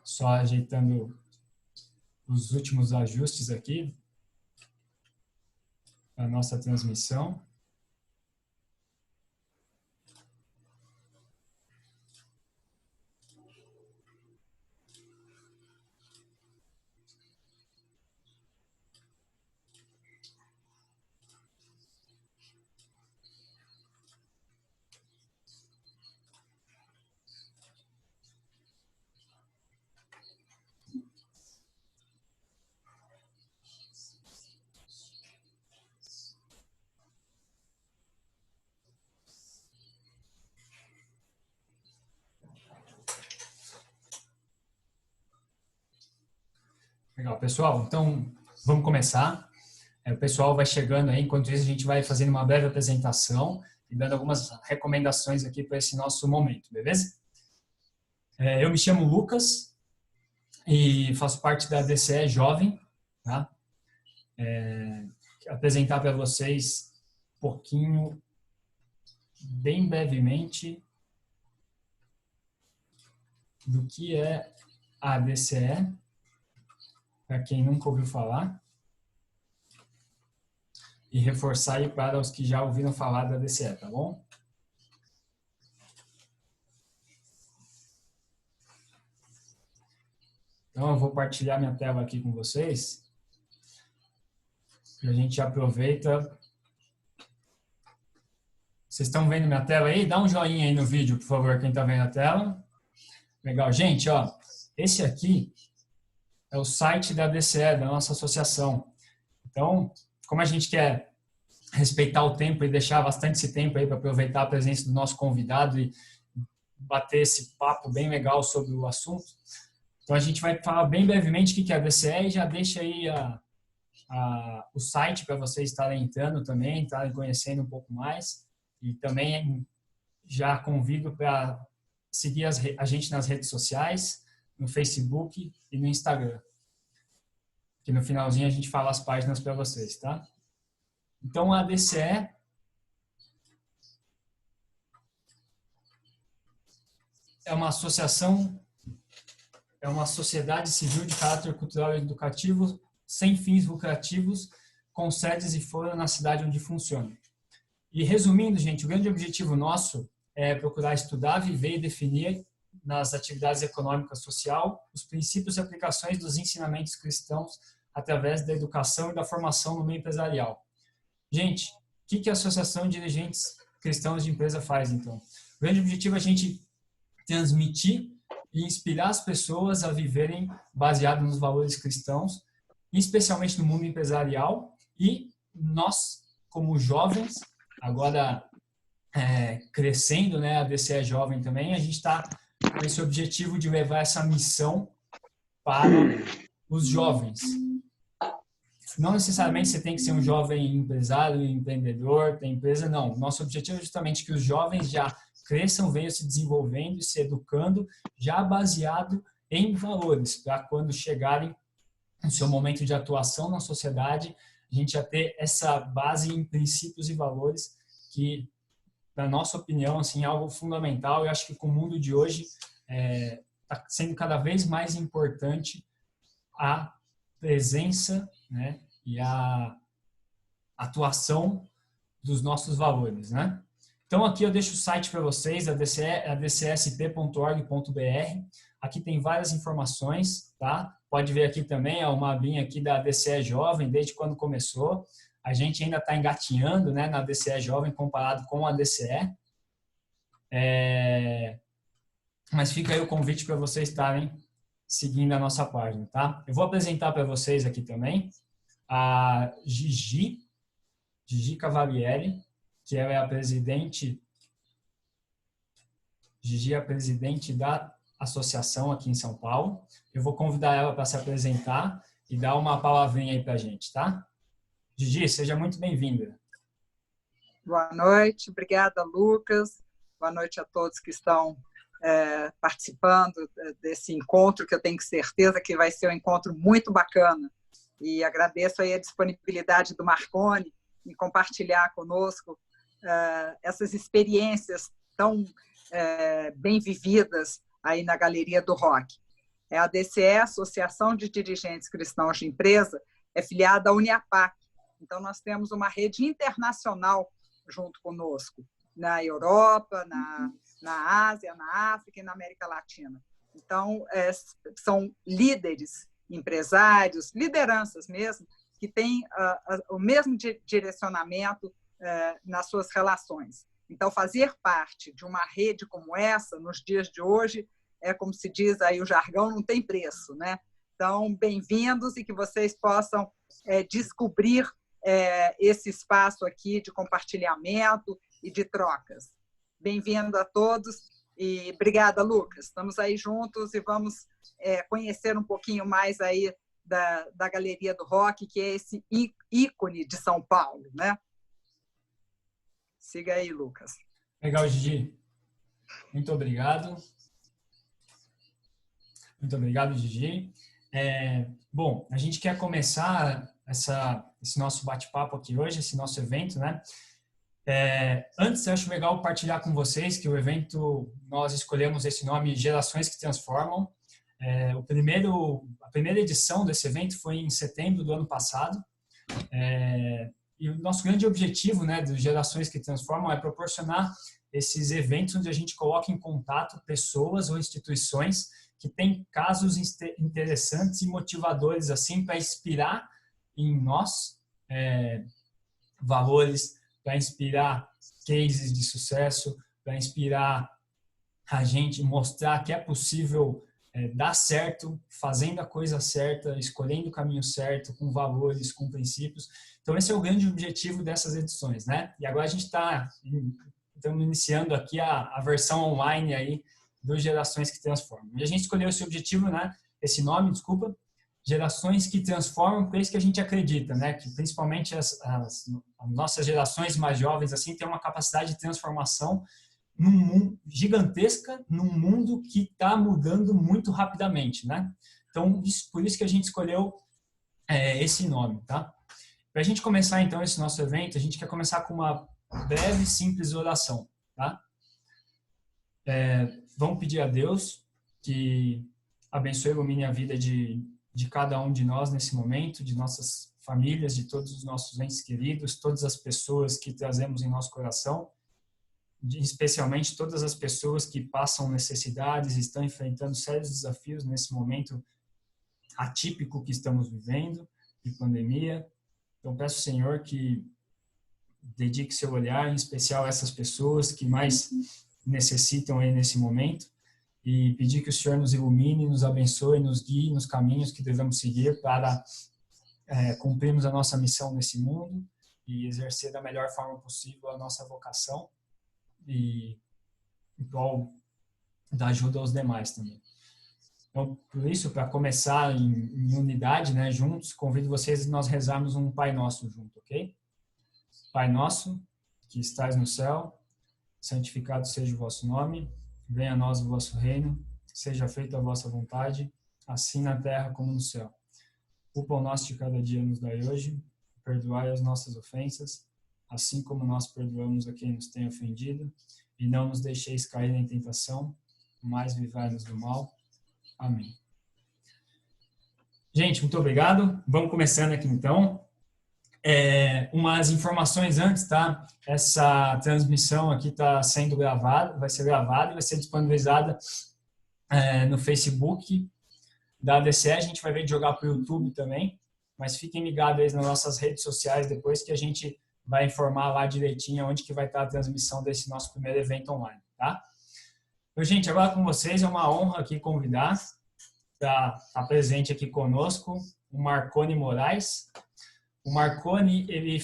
Só ajeitando os últimos ajustes aqui da nossa transmissão. Legal, pessoal. Então, vamos começar. O pessoal vai chegando aí. Enquanto isso, a gente vai fazendo uma breve apresentação e dando algumas recomendações aqui para esse nosso momento, beleza? Eu me chamo Lucas e faço parte da DCE Jovem, tá? Apresentar para vocês um pouquinho, bem brevemente, do que é a DCE, para quem nunca ouviu falar, e reforçar aí para os que já ouviram falar da DCE, tá bom? Então, eu vou partilhar minha tela aqui com vocês. E a gente aproveita. Vocês estão vendo minha tela aí? Dá um joinha aí no vídeo, por favor, quem está vendo a tela. Legal. Gente, ó, esse aqui é o site da DCE, da nossa associação. Então, como a gente quer respeitar o tempo e deixar bastante esse tempo aí para aproveitar a presença do nosso convidado e bater esse papo bem legal sobre o assunto, então a gente vai falar bem brevemente o que é a DCE e já deixa aí o site para vocês estarem entrando também, estarem conhecendo um pouco mais. E também já convido para seguir a gente nas redes sociais, no Facebook e no Instagram. Que no finalzinho a gente fala as páginas para vocês, tá? Então, a DCE é uma associação, é uma sociedade civil de caráter cultural e educativo sem fins lucrativos, com sedes e fora na cidade onde funciona. E resumindo, gente, o grande objetivo nosso é procurar estudar, viver e definir nas atividades econômicas social os princípios e aplicações dos ensinamentos cristãos através da educação e da formação no meio empresarial. Gente, o que a Associação de Dirigentes Cristãos de Empresa faz, então? O grande objetivo é a gente transmitir e inspirar as pessoas a viverem baseado nos valores cristãos, especialmente no mundo empresarial, e nós, como jovens, agora crescendo, né, a DCE Jovem também, a gente está com esse objetivo de levar essa missão para os jovens. Não necessariamente você tem que ser um jovem empresário, empreendedor, tem empresa, não. Nosso objetivo é justamente que os jovens já cresçam, venham se desenvolvendo e se educando, já baseado em valores, para quando chegarem no seu momento de atuação na sociedade, a gente já ter essa base em princípios e valores que, na nossa opinião, assim, é algo fundamental. Eu acho que com o mundo de hoje está sendo cada vez mais importante a presença, né, e a atuação dos nossos valores, né? Então, aqui eu deixo o site para vocês, a dcsp.org.br. Aqui tem várias informações, tá? Pode ver aqui também, uma abinha aqui da DCE Jovem, desde quando começou. A gente ainda está engatinhando, né, na DCE Jovem comparado com a DCE. Mas fica aí o convite para vocês estarem seguindo a nossa página, tá? Eu vou apresentar para vocês aqui também a Gigi Cavalieri, que ela é a presidente, Gigi é a presidente da associação aqui em São Paulo. Eu vou convidar ela para se apresentar e dar uma palavrinha aí para a gente, tá? Gigi, seja muito bem-vinda. Boa noite, obrigada, Lucas. Boa noite a todos que estão participando desse encontro, que eu tenho certeza que vai ser um encontro muito bacana. E agradeço aí a disponibilidade do Marconi em compartilhar conosco essas experiências tão bem vividas aí na Galeria do Rock. A DCE, Associação de Dirigentes Cristãos de Empresa, é filiada à Uniapac. Então, nós temos uma rede internacional junto conosco, na Europa, na Ásia, na África e na América Latina. Então, são líderes, empresários, lideranças mesmo, que têm o mesmo direcionamento nas suas relações. Então, fazer parte de uma rede como essa, nos dias de hoje, como se diz aí o jargão, não tem preço, né? Então, bem-vindos e que vocês possam descobrir esse espaço aqui de compartilhamento e de trocas. Bem-vindo a todos e obrigada, Lucas. Estamos aí juntos e vamos conhecer um pouquinho mais aí da Galeria do Rock, que é esse ícone de São Paulo, né? Siga aí, Lucas. Legal, Gigi. Muito obrigado. Muito obrigado, Gigi. Bom, a gente quer começar esse nosso bate-papo aqui hoje, esse nosso evento, né? Antes, eu acho legal partilhar com vocês que o evento, nós escolhemos esse nome Gerações que Transformam. A primeira edição desse evento foi em setembro do ano passado. E o nosso grande objetivo, né, do Gerações que Transformam é proporcionar esses eventos onde a gente coloca em contato pessoas ou instituições que têm casos interessantes e motivadores assim para inspirar em nós valores, para inspirar cases de sucesso, para inspirar a gente, mostrar que é possível dar certo, fazendo a coisa certa, escolhendo o caminho certo, com valores, com princípios. Então, esse é o grande objetivo dessas edições, né? E agora a gente estamos iniciando aqui a versão online aí do Gerações que Transformam. E a gente escolheu esse objetivo, né? Esse nome, desculpa, Gerações que Transformam, porque é isso que a gente acredita, né? Que principalmente as nossas gerações mais jovens assim têm uma capacidade de transformação num mundo gigantesca, num mundo que está mudando muito rapidamente, né? Então, por isso que a gente escolheu esse nome, tá? Para a gente começar, então, esse nosso evento, a gente quer começar com uma breve, simples oração, tá? Vamos pedir a Deus que abençoe e ilumine a vida de cada um de nós nesse momento, de nossas famílias, de todos os nossos entes queridos, todas as pessoas que trazemos em nosso coração, especialmente todas as pessoas que passam necessidades e estão enfrentando sérios desafios nesse momento atípico que estamos vivendo, de pandemia. Então, peço, Senhor, que dedique seu olhar, em especial a essas pessoas que mais necessitam aí nesse momento, e pedir que o Senhor nos ilumine, nos abençoe, nos guie nos caminhos que devemos seguir para cumprirmos a nossa missão nesse mundo e exercer da melhor forma possível a nossa vocação e em prol da ajuda aos demais também. Então, por isso, para começar em unidade, né, juntos, convido vocês a nós rezarmos um Pai Nosso junto, ok? Pai Nosso, que estais no céu, santificado seja o vosso nome, venha a nós o vosso reino, seja feita a vossa vontade, assim na terra como no céu. O pão nosso de cada dia nos dai hoje, perdoai as nossas ofensas, assim como nós perdoamos a quem nos tem ofendido, e não nos deixeis cair em tentação, mas livrai-nos do mal. Amém. Gente, muito obrigado. Vamos começando aqui então. Umas informações antes, tá? Essa transmissão aqui está sendo gravada, vai ser gravada e vai ser disponibilizada no Facebook da ADCE. A gente vai ver de jogar para o YouTube também, mas fiquem ligados aí nas nossas redes sociais depois que a gente vai informar lá direitinho onde que vai estar a transmissão desse nosso primeiro evento online, tá? Então, gente, agora com vocês é uma honra aqui convidar para estar presente aqui conosco o Marconi Moraes. O Marconi, ele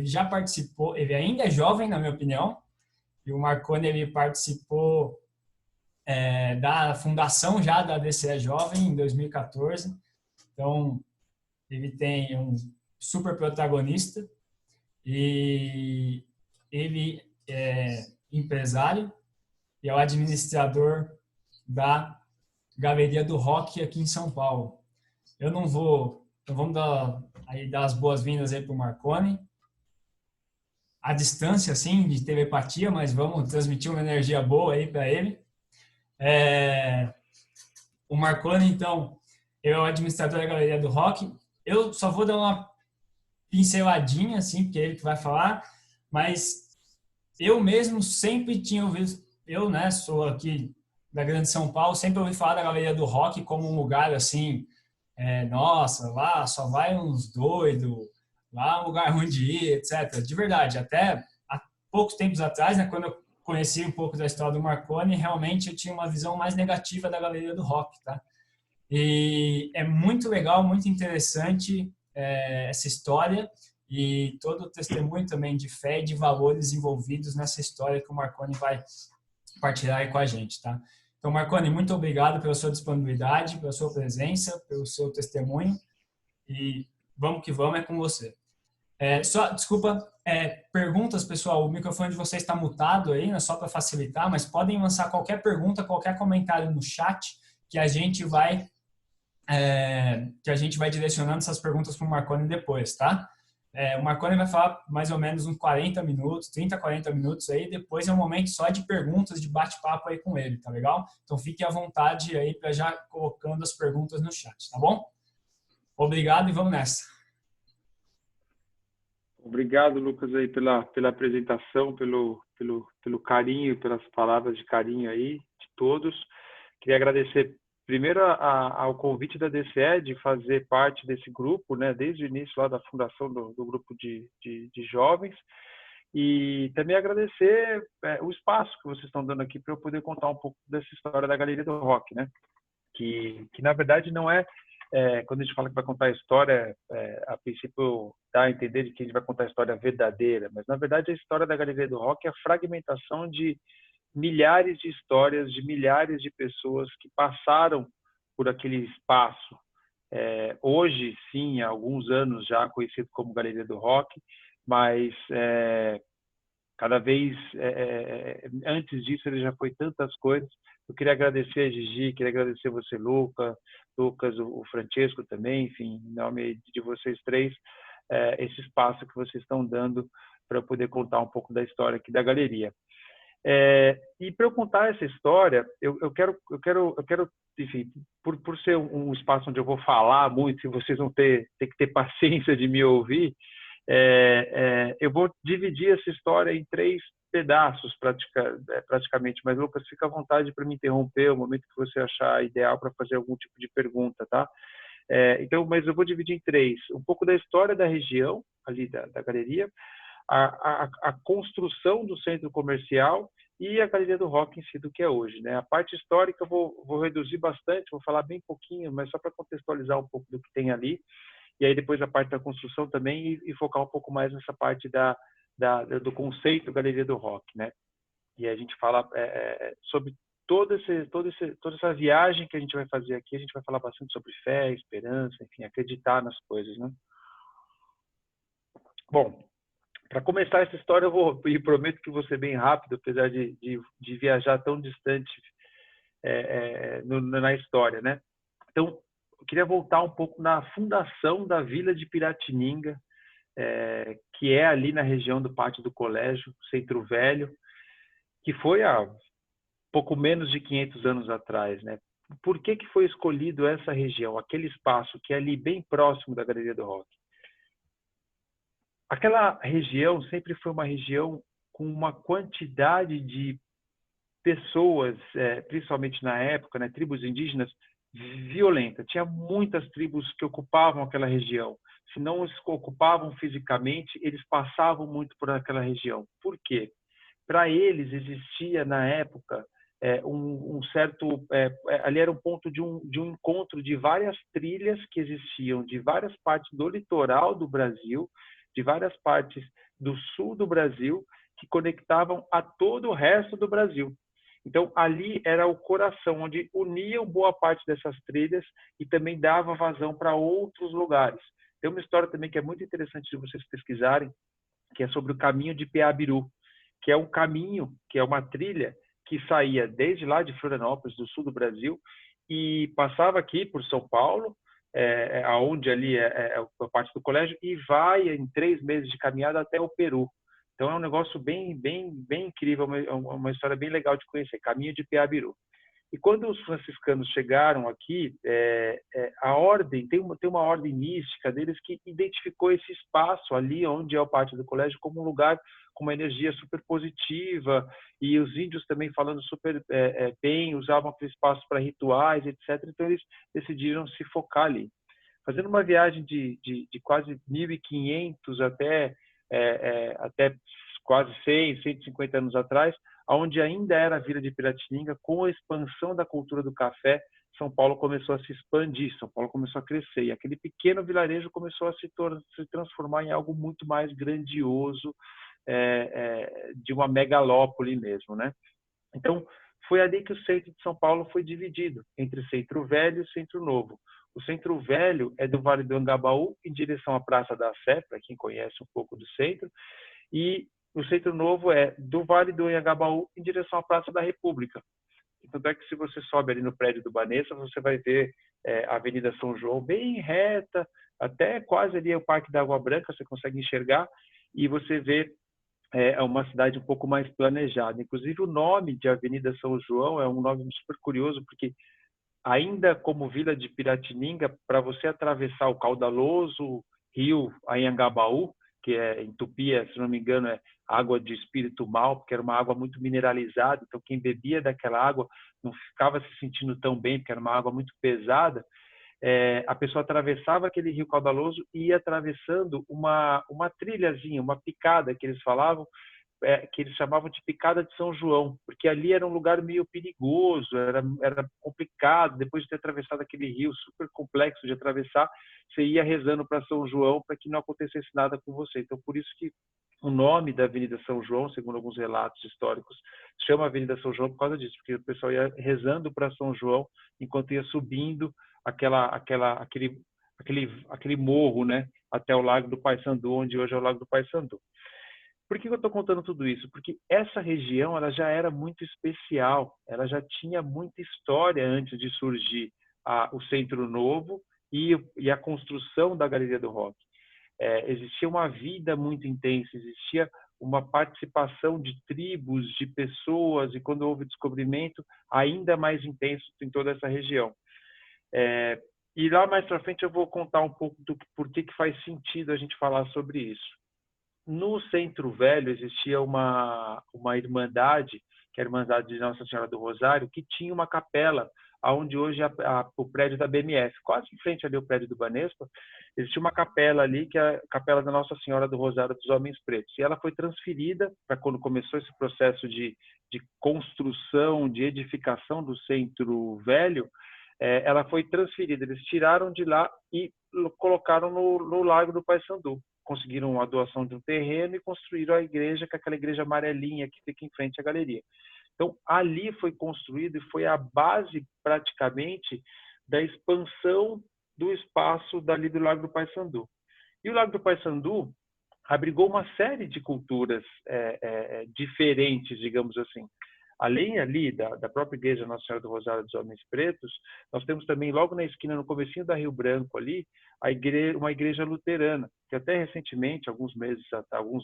já participou, ele ainda é jovem, na minha opinião, e o Marconi, ele participou da fundação já da ADCE Jovem em 2014. Então, ele tem um super protagonista e ele é empresário e é o administrador da Galeria do Rock aqui em São Paulo. Então vamos dar as boas-vindas aí para o Marconi. à distância, assim, de telepatia, mas vamos transmitir uma energia boa aí para ele. O Marconi, então, ele é o administrador da Galeria do Rock. Eu só vou dar uma pinceladinha, assim, porque é ele que vai falar, mas eu mesmo sempre tinha ouvido, eu, né, sou aqui da Grande São Paulo, sempre ouvi falar da Galeria do Rock como um lugar, assim, nossa, lá só vai uns doidos, lá é um lugar ruim de ir, etc. De verdade, até há poucos tempos atrás, né, quando eu conheci um pouco da história do Marconi, realmente eu tinha uma visão mais negativa da Galeria do Rock, tá? E é muito legal, muito interessante essa história e todo o testemunho também de fé e de valores envolvidos nessa história que o Marconi vai partilhar aí com a gente, tá? Então, Marconi, muito obrigado pela sua disponibilidade, pela sua presença, pelo seu testemunho e vamos que vamos, é com você. Desculpa, perguntas, pessoal, o microfone de vocês está mutado aí, né, só para facilitar, mas podem lançar qualquer pergunta, qualquer comentário no chat que a gente vai direcionando essas perguntas para o Marconi depois, tá? O Marconi vai falar mais ou menos uns 40 minutos, 30, 40 minutos aí, depois é um momento só de perguntas, de bate-papo aí com ele, tá legal? Então fique à vontade aí para já colocando as perguntas no chat, tá bom? Obrigado e vamos nessa. Obrigado, Lucas, aí pela apresentação, pelo carinho, pelas palavras de carinho aí de todos. Queria agradecer primeiro ao convite da DCE de fazer parte desse grupo, né, desde o início lá da fundação do grupo de jovens, e também agradecer o espaço que vocês estão dando aqui para eu poder contar um pouco dessa história da Galeria do Rock, né, que na verdade não quando a gente fala que vai contar a história, a princípio dá a entender de que a gente vai contar a história verdadeira, mas na verdade a história da Galeria do Rock é a fragmentação de milhares de histórias de milhares de pessoas que passaram por aquele espaço. Hoje, sim, há alguns anos já conhecido como Galeria do Rock, mas cada vez antes disso ele já foi tantas coisas. Eu queria agradecer a Gigi, queria agradecer você, Lucas, o Francesco também, enfim, em nome de vocês três, esse espaço que vocês estão dando para eu poder contar um pouco da história aqui da galeria. E para eu contar essa história, eu quero, enfim, por ser um espaço onde eu vou falar muito, e vocês vão ter que ter paciência de me ouvir, eu vou dividir essa história em 3 pedaços praticamente, mas Lucas, fica à vontade para me interromper o momento que você achar ideal para fazer algum tipo de pergunta, tá? Então, mas eu vou dividir em 3, um pouco da história da região ali da galeria, a construção do centro comercial e a Galeria do Rock em si do que é hoje, né? A parte histórica eu vou reduzir bastante, vou falar bem pouquinho, mas só para contextualizar um pouco do que tem ali, e aí depois a parte da construção também e focar um pouco mais nessa parte do conceito Galeria do Rock, né? E a gente fala sobre toda essa viagem que a gente vai fazer aqui, a gente vai falar bastante sobre fé, esperança, enfim, acreditar nas coisas, né? Bom, para começar essa história, e prometo que vou ser bem rápido, apesar de viajar tão distante na história, né? Então, eu queria voltar um pouco na fundação da Vila de Piratininga, que é ali na região do Pátio do Colégio, Centro Velho, que foi há pouco menos de 500 anos atrás, né? Por que foi escolhido essa região, aquele espaço que é ali bem próximo da Galeria do Rock? Aquela região sempre foi uma região com uma quantidade de pessoas, principalmente na época, né, tribos indígenas, violenta. Tinha muitas tribos que ocupavam aquela região. Se não os ocupavam fisicamente, eles passavam muito por aquela região. Por quê? Para eles existia, na época, um certo... ali era um ponto de um encontro de várias trilhas que existiam de várias partes do litoral do Brasil, de várias partes do sul do Brasil, que conectavam a todo o resto do Brasil. Então, ali era o coração, onde uniam boa parte dessas trilhas e também dava vazão para outros lugares. Tem uma história também que é muito interessante de vocês pesquisarem, que é sobre o caminho de Peabiru, que é um caminho, que é uma trilha que saía desde lá de Florianópolis, do sul do Brasil, e passava aqui por São Paulo, aonde ali é a parte do colégio, e vai em 3 meses de caminhada até o Peru. Então é um negócio bem incrível, uma história bem legal de conhecer, Caminho de Piabiru. E quando os franciscanos chegaram aqui, a ordem, tem uma ordem mística deles que identificou esse espaço ali onde é o pátio do colégio como um lugar com uma energia super positiva, e os índios também falando super bem, usavam aquele espaço para rituais, etc. Então eles decidiram se focar ali. Fazendo uma viagem de quase 1.500 até quase 100, 150 anos atrás, onde ainda era a Vila de Piratininga, com a expansão da cultura do café, São Paulo começou a se expandir, São Paulo começou a crescer, e aquele pequeno vilarejo começou a se transformar em algo muito mais grandioso, de uma megalópole mesmo, né? Então, foi ali que o centro de São Paulo foi dividido entre Centro Velho e Centro Novo. O Centro Velho é do Vale do Angabaú, em direção à Praça da Sé, para quem conhece um pouco do centro, e o Centro Novo é do Vale do Anhangabaú em direção à Praça da República. Tanto é que se você sobe ali no prédio do Banespa, você vai ver a Avenida São João bem reta, até quase ali o Parque da Água Branca, você consegue enxergar, e você vê uma cidade um pouco mais planejada. Inclusive o nome de Avenida São João é um nome super curioso, porque ainda como Vila de Piratininga, para você atravessar o caudaloso rio Anhangabaú, que em Tupi, se não me engano, é água de espírito mal, porque era uma água muito mineralizada, então quem bebia daquela água não ficava se sentindo tão bem, porque era uma água muito pesada. A pessoa atravessava aquele rio caudaloso e ia atravessando uma trilhazinha, uma picada que eles falavam, que eles chamavam de Picada de São João, porque ali era um lugar meio perigoso, era complicado. Depois de ter atravessado aquele rio super complexo de atravessar, você ia rezando para São João para que não acontecesse nada com você. Então, por isso que o nome da Avenida São João, segundo alguns relatos históricos, chama Avenida São João por causa disso, porque o pessoal ia rezando para São João enquanto ia subindo aquele morro, né, até o Lago do Paissandu, onde hoje é o Lago do Paissandu. Por que eu estou contando tudo isso? Porque essa região ela já era muito especial, ela já tinha muita história antes de surgir o Centro Novo e a construção da Galeria do Rock. Existia uma vida muito intensa, existia uma participação de tribos, de pessoas, e quando houve descobrimento, ainda mais intenso em toda essa região. E lá mais para frente eu vou contar um pouco do por que faz sentido a gente falar sobre isso. No Centro Velho existia uma irmandade, que é a Irmandade de Nossa Senhora do Rosário, que tinha uma capela, onde hoje é o prédio da BMF, quase em frente ali ao prédio do Banespa, existia uma capela ali, que é a Capela da Nossa Senhora do Rosário dos Homens Pretos. E ela foi transferida para quando começou esse processo de construção, de edificação do Centro Velho, ela foi transferida. Eles tiraram de lá e colocaram no Lago do Paissandu. Conseguiram a doação de um terreno e construíram a igreja, que é aquela igreja amarelinha que fica em frente à galeria. Então, ali foi construído e foi a base, praticamente, da expansão do espaço dali do Lago do Paissandu. E o Lago do Paissandu abrigou uma série de culturas diferentes, digamos assim. Além ali da própria igreja Nossa Senhora do Rosário dos Homens Pretos, nós temos também, logo na esquina, no comecinho da Rio Branco ali, uma igreja luterana, que até recentemente, alguns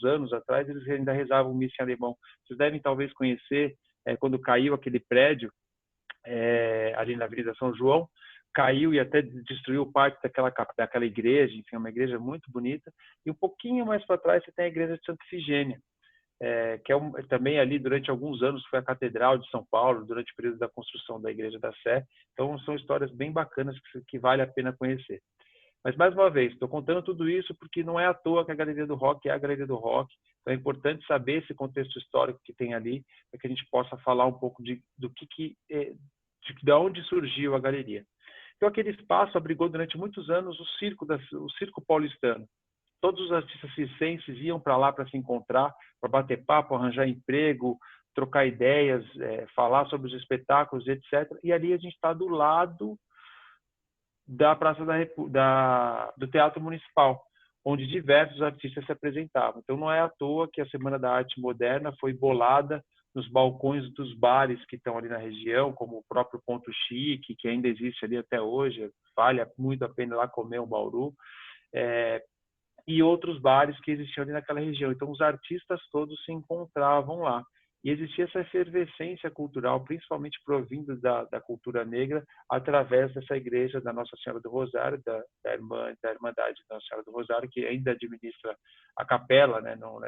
anos atrás, eles ainda rezavam missa em alemão. Vocês devem talvez conhecer, quando caiu aquele prédio ali na Avenida São João, caiu e até destruiu parte daquela igreja, enfim, uma igreja muito bonita. E um pouquinho mais para trás você tem a igreja de Santa Ifigênia, que também ali durante alguns anos foi a Catedral de São Paulo, durante o período da construção da Igreja da Sé. Então são histórias bem bacanas que vale a pena conhecer. Mas mais uma vez, estou contando tudo isso porque não é à toa que a Galeria do Rock é a Galeria do Rock. Então é importante saber esse contexto histórico que tem ali, para que a gente possa falar um pouco de onde surgiu a galeria. Então aquele espaço abrigou durante muitos anos o circo paulistano. Todos os artistas circenses iam para lá para se encontrar, para bater papo, arranjar emprego, trocar ideias, falar sobre os espetáculos, etc. E ali a gente está do lado da Praça do Teatro Municipal, onde diversos artistas se apresentavam. Então não é à toa que a Semana da Arte Moderna foi bolada nos balcões dos bares que estão ali na região, como o próprio Ponto Chique, que ainda existe ali até hoje, vale muito a pena ir lá comer um bauru. e outros bares que existiam ali naquela região. Então, os artistas todos se encontravam lá. E existia essa efervescência cultural, principalmente provindo da cultura negra, através dessa igreja da Nossa Senhora do Rosário, da Irmandade da Nossa Senhora do Rosário, que ainda administra a capela, né? Não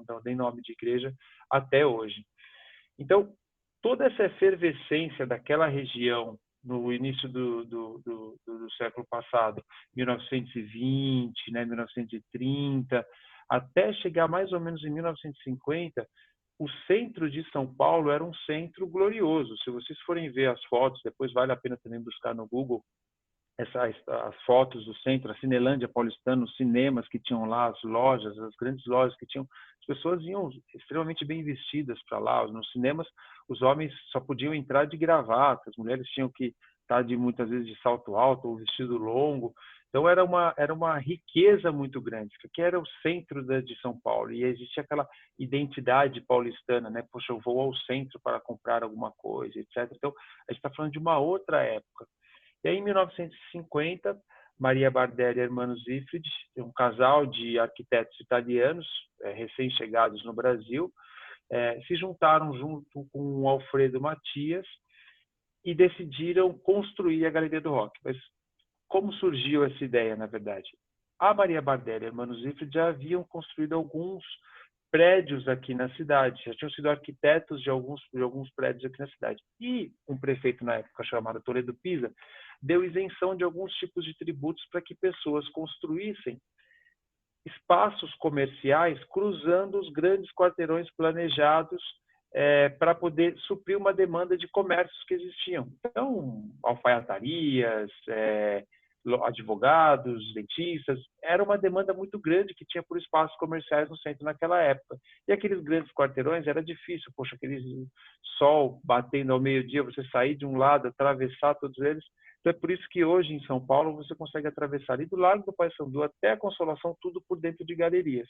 dão nem nome de igreja, até hoje. Então, toda essa efervescência daquela região no início do século passado, 1920, né, 1930, até chegar mais ou menos em 1950, o centro de São Paulo era um centro glorioso. Se vocês forem ver as fotos, depois vale a pena também buscar no Google as fotos do centro, a Cinelândia paulistana, os cinemas que tinham lá, as lojas, as grandes lojas que tinham. As pessoas iam extremamente bem vestidas para lá. Nos cinemas, os homens só podiam entrar de gravata, as mulheres tinham que estar muitas vezes de salto alto ou vestido longo. Então era uma riqueza muito grande, porque era o centro de São Paulo e existia aquela identidade paulistana, né? Poxa, eu vou ao centro para comprar alguma coisa, etc. Então a gente está falando de uma outra época. E aí, em 1950, Maria Bardelli e Hermanos Ifrid, um casal de arquitetos italianos recém-chegados no Brasil, se juntaram junto com o Alfredo Matias e decidiram construir a Galeria do Rock. Mas como surgiu essa ideia, na verdade? A Maria Bardelli e Hermanos Ifrid já haviam construído alguns prédios aqui na cidade, já tinham sido arquitetos de alguns prédios aqui na cidade. E um prefeito na época chamado Toledo Pisa deu isenção de alguns tipos de tributos para que pessoas construíssem espaços comerciais cruzando os grandes quarteirões planejados para poder suprir uma demanda de comércios que existiam. Então, alfaiatarias, advogados, dentistas, era uma demanda muito grande que tinha por espaços comerciais no centro naquela época. E aqueles grandes quarteirões era difícil, poxa, aquele sol batendo ao meio-dia, você sair de um lado, atravessar todos eles. Então é por isso que hoje em São Paulo você consegue atravessar ali do Largo do Paissandu até a Consolação, tudo por dentro de galerias.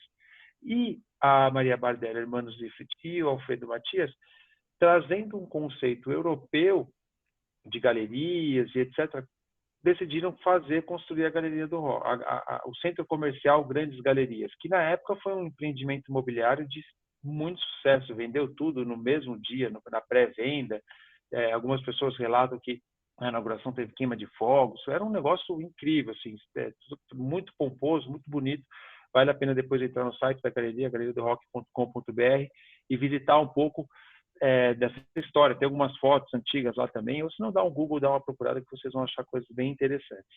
E a Maria Bardelli, Hermanos Ifrid e o Alfredo Matias, trazendo um conceito europeu de galerias e etc., decidiram construir a Galeria do Rock, o centro comercial Grandes Galerias, que na época foi um empreendimento imobiliário de muito sucesso, vendeu tudo no mesmo dia, na pré-venda. Algumas pessoas relatam que a inauguração teve queima de fogos, era um negócio incrível, assim, muito pomposo, muito bonito. Vale a pena depois entrar no site da galeria, galeriadorock.com.br, e visitar um pouco dessa história. Tem algumas fotos antigas lá também, ou se não, dá um Google, dá uma procurada que vocês vão achar coisas bem interessantes.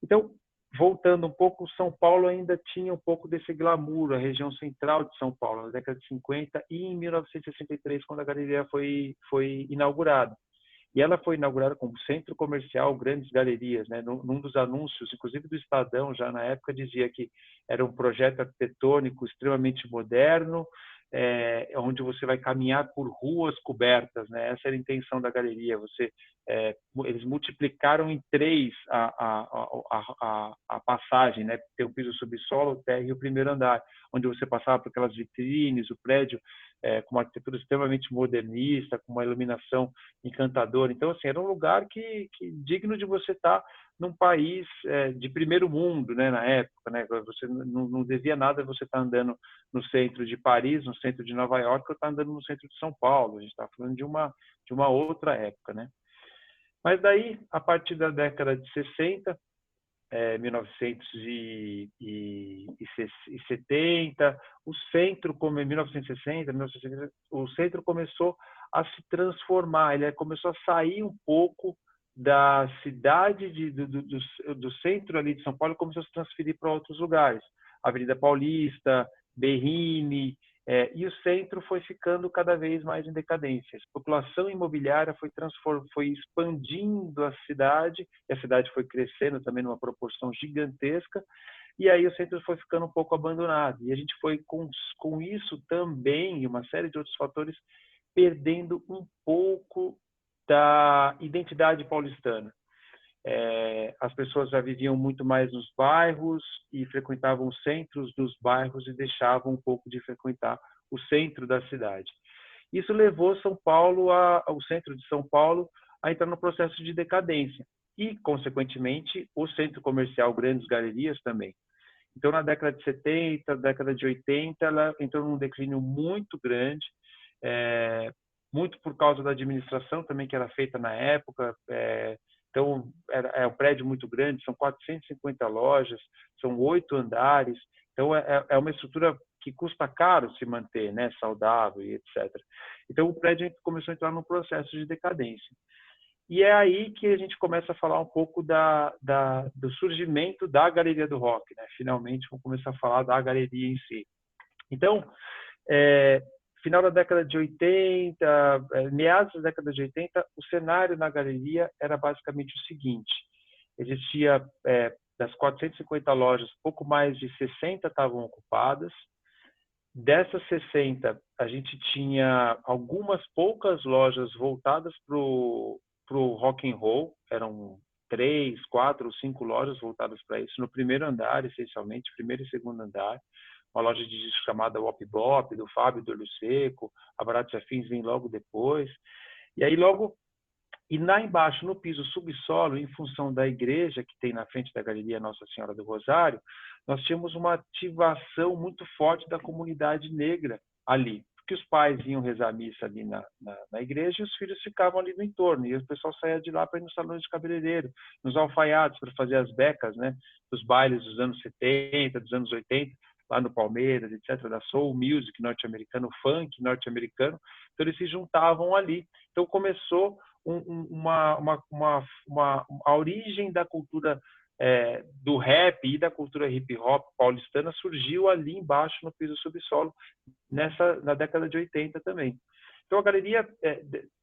Então, voltando um pouco, São Paulo ainda tinha um pouco desse glamour, a região central de São Paulo, na década de 50 e em 1963, quando a galeria foi inaugurada. E ela foi inaugurada como centro comercial Grandes Galerias, né? Num dos anúncios, inclusive do Estadão, já na época, dizia que era um projeto arquitetônico extremamente moderno, onde você vai caminhar por ruas cobertas, né? Essa era a intenção da galeria. Eles multiplicaram em 3 a passagem, né? Tem o piso subsolo, o térreo e o primeiro andar, onde você passava por aquelas vitrines, o prédio com uma arquitetura extremamente modernista, com uma iluminação encantadora. Então, assim, era um lugar que digno de você estar num país de primeiro mundo, né, na época, né? Você não devia nada você estar andando no centro de Paris, no centro de Nova York, ou estar andando no centro de São Paulo. A gente está falando de uma outra época, né? Mas daí, a partir da década de 60, 1970, o centro, como em 1960, 1970, o centro começou a se transformar, ele começou a sair um pouco da cidade do centro ali de São Paulo, começou a se transferir para outros lugares, Avenida Paulista, Berrini, e o centro foi ficando cada vez mais em decadência. A especulação imobiliária foi expandindo a cidade, e a cidade foi crescendo também numa proporção gigantesca, e aí o centro foi ficando um pouco abandonado. E a gente foi, com isso também, e uma série de outros fatores, perdendo um pouco da identidade paulistana. As pessoas já viviam muito mais nos bairros e frequentavam os centros dos bairros e deixavam um pouco de frequentar o centro da cidade. Isso levou o centro de São Paulo a entrar no processo de decadência e, consequentemente, o centro comercial Grandes Galerias também. Então, na década de 70, década de 80, ela entrou num declínio muito grande, muito por causa da administração também que era feita na época. Então, é um prédio muito grande, são 450 lojas, são 8 andares. Então, é uma estrutura que custa caro se manter, né, saudável e etc. Então, o prédio começou a entrar num processo de decadência. E é aí que a gente começa a falar um pouco do surgimento da Galeria do Rock, né? Finalmente, vamos começar a falar da galeria em si. Então, final da década de 80, meados da década de 80, o cenário na galeria era basicamente o seguinte: existia, das 450 lojas, pouco mais de 60 estavam ocupadas. Dessas 60, a gente tinha algumas poucas lojas voltadas para o rock and roll, eram 3, 4 ou 5 lojas voltadas para isso, no primeiro andar, essencialmente, primeiro e segundo andar. Uma loja de disco chamada Wop Bop, do Fábio do Olho Seco, a Baratos e Afins vem logo depois. E aí e lá embaixo, no piso subsolo, em função da igreja que tem na frente da galeria Nossa Senhora do Rosário, nós tínhamos uma ativação muito forte da comunidade negra ali, porque os pais iam rezar a missa ali na igreja e os filhos ficavam ali no entorno, e o pessoal saía de lá para ir nos salões de cabeleireiro, nos alfaiates, para fazer as becas, né, dos bailes dos anos 70, dos anos 80, lá no Palmeiras, etc., da soul music norte-americana, o funk norte-americano. Então eles se juntavam ali. Então começou a origem da cultura do rap e da cultura hip hop paulistana surgiu ali embaixo no piso subsolo, na década de 80 também. Então a galeria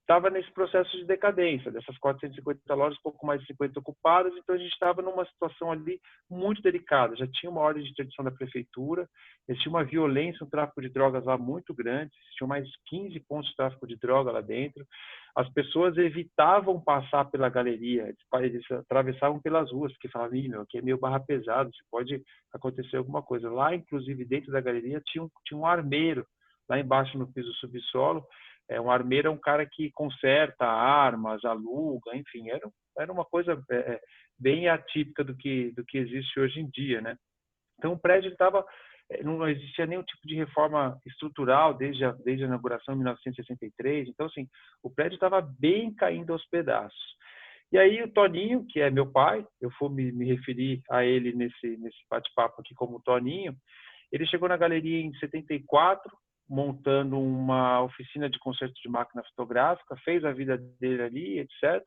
estava nesse processo de decadência, dessas 450 lojas, pouco mais de 50 ocupadas, então a gente estava numa situação ali muito delicada. Já tinha uma ordem de interdição da prefeitura, existia uma violência, um tráfico de drogas lá muito grande, existiam mais 15 pontos de tráfico de droga lá dentro. As pessoas evitavam passar pela galeria, eles atravessavam pelas ruas, porque falavam, meu, aqui é meio barra pesado, pode acontecer alguma coisa. Lá, inclusive, dentro da galeria, tinha um armeiro, lá embaixo no piso subsolo. Um armeiro é um cara que conserta armas, aluga, enfim, era uma coisa bem atípica do que existe hoje em dia, né? Então o prédio não existia nenhum tipo de reforma estrutural desde a inauguração em 1963. Então assim, o prédio estava bem caindo aos pedaços. E aí o Toninho, que é meu pai, eu vou me referir a ele nesse bate-papo aqui como Toninho, ele chegou na galeria em 74, montando uma oficina de conserto de máquina fotográfica, fez a vida dele ali, etc.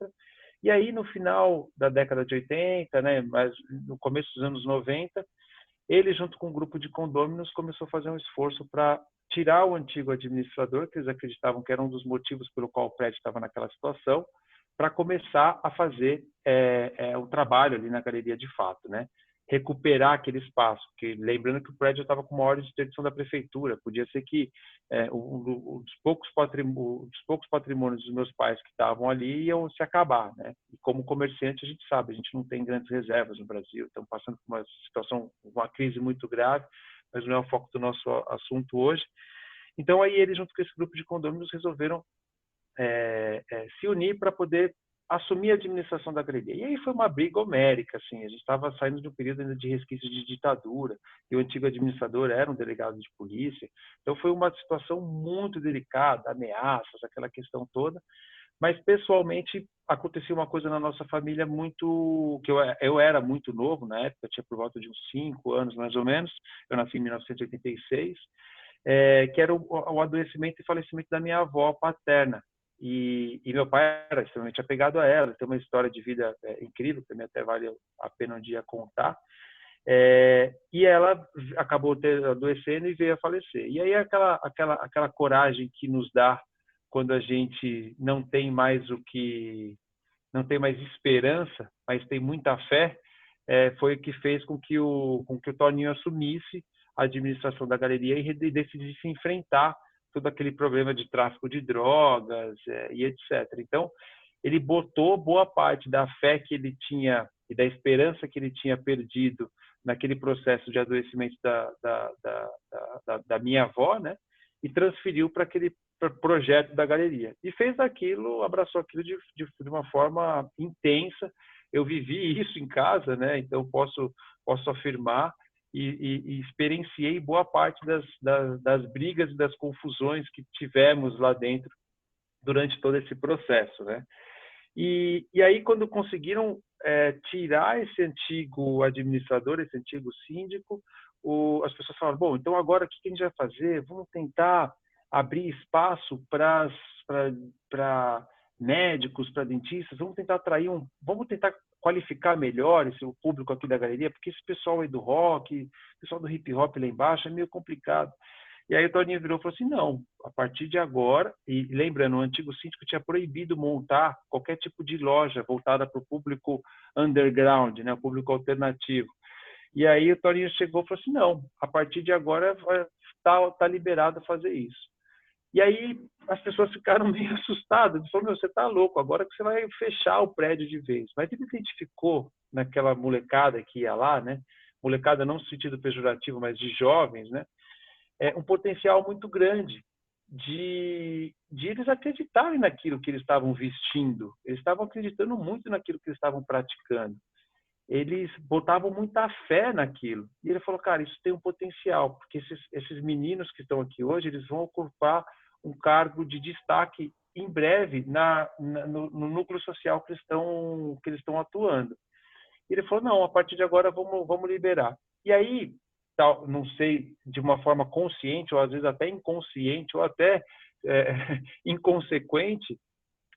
E aí, no final da década de 80, né, mas no começo dos anos 90, ele, junto com um grupo de condôminos, começou a fazer um esforço para tirar o antigo administrador, que eles acreditavam que era um dos motivos pelo qual o prédio estava naquela situação, para começar a fazer o trabalho ali na galeria de fato, né? Recuperar aquele espaço, porque lembrando que o prédio estava com uma ordem de interdição da prefeitura, podia ser que os poucos patrimônios dos meus pais que estavam ali iam se acabar, né? E como comerciante a gente sabe, a gente não tem grandes reservas no Brasil, estamos passando por uma situação, uma crise muito grave, mas não é o foco do nosso assunto hoje. Então aí eles, junto com esse grupo de condôminos, resolveram se unir para poder assumir a administração da galeria. E aí foi uma briga homérica, assim, a gente estava saindo de um período ainda de resquício de ditadura, e o antigo administrador era um delegado de polícia, então foi uma situação muito delicada, ameaças, aquela questão toda, mas pessoalmente acontecia uma coisa na nossa família muito, que eu era muito novo na época, eu tinha por volta de uns 5 anos mais ou menos, eu nasci em 1986, que era o adoecimento e falecimento da minha avó paterna. E meu pai era extremamente apegado a ela, tem uma história de vida incrível, que também até vale a pena um dia contar. E ela acabou adoecendo e veio a falecer. E aí aquela coragem que nos dá quando a gente não tem mais esperança, mas tem muita fé, foi o que fez com que o Toninho assumisse a administração da galeria e decidisse enfrentar todo aquele problema de tráfico de drogas e etc. Então, ele botou boa parte da fé que ele tinha e da esperança que ele tinha perdido naquele processo de adoecimento da minha avó, né? E transferiu para aquele projeto da galeria. E fez aquilo, abraçou aquilo de uma forma intensa. Eu vivi isso em casa, né? Então, posso afirmar. e experienciei boa parte das brigas e das confusões que tivemos lá dentro durante todo esse processo, né? E aí, quando conseguiram tirar esse antigo administrador, esse antigo síndico, as pessoas falaram, bom, então agora o que a gente vai fazer? Vamos tentar abrir espaço para médicos, para dentistas, vamos tentar vamos tentar qualificar melhor o público aqui da galeria, porque esse pessoal aí do rock, pessoal do hip hop lá embaixo é meio complicado. E aí o Toninho virou e falou assim, não, a partir de agora, e lembrando, o antigo síndico tinha proibido montar qualquer tipo de loja voltada para o público underground, né, o público alternativo. E aí o Toninho chegou e falou assim, não, a partir de agora tá liberado fazer isso. E aí as pessoas ficaram meio assustadas, falaram, você tá louco, agora que você vai fechar o prédio de vez. Mas ele identificou naquela molecada que ia lá, né, molecada não no sentido pejorativo, mas de jovens, né, um potencial muito grande de eles acreditarem naquilo que eles estavam vestindo. Eles estavam acreditando muito naquilo que eles estavam praticando. Eles botavam muita fé naquilo. E ele falou, cara, isso tem um potencial, porque esses meninos que estão aqui hoje, eles vão ocupar um cargo de destaque em breve no núcleo social que eles estão atuando. E ele falou, não, a partir de agora vamos liberar. E aí, não sei, de uma forma consciente, ou às vezes até inconsciente, ou até inconsequente,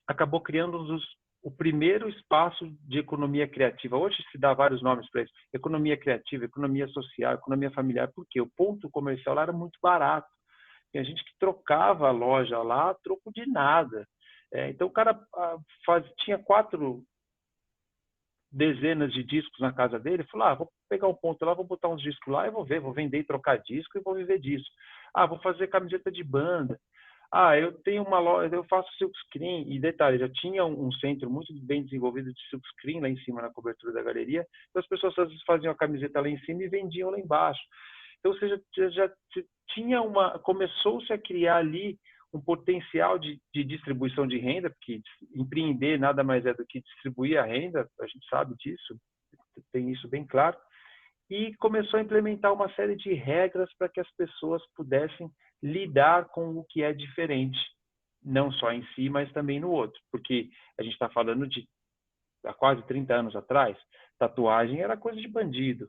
acabou criando o primeiro espaço de economia criativa. Hoje se dá vários nomes para isso. Economia criativa, economia social, economia familiar. Por quê? O ponto comercial lá era muito barato. Tem gente que trocava a loja lá a troco de nada. Então o cara tinha 4 dezenas de discos na casa dele, falou, vou pegar um ponto lá, vou botar uns discos lá e vou vender e trocar disco e vou viver disso. Vou fazer camiseta de banda. Eu tenho uma loja, eu faço silkscreen. E detalhe, já tinha um centro muito bem desenvolvido de silkscreen lá em cima na cobertura da galeria. Então as pessoas às vezes faziam a camiseta lá em cima e vendiam lá embaixo. Então, ou seja, já tinha começou-se a criar ali um potencial de distribuição de renda, porque empreender nada mais é do que distribuir a renda, a gente sabe disso, tem isso bem claro, e começou a implementar uma série de regras para que as pessoas pudessem lidar com o que é diferente, não só em si, mas também no outro, porque a gente está falando de há quase 30 anos atrás, tatuagem era coisa de bandido,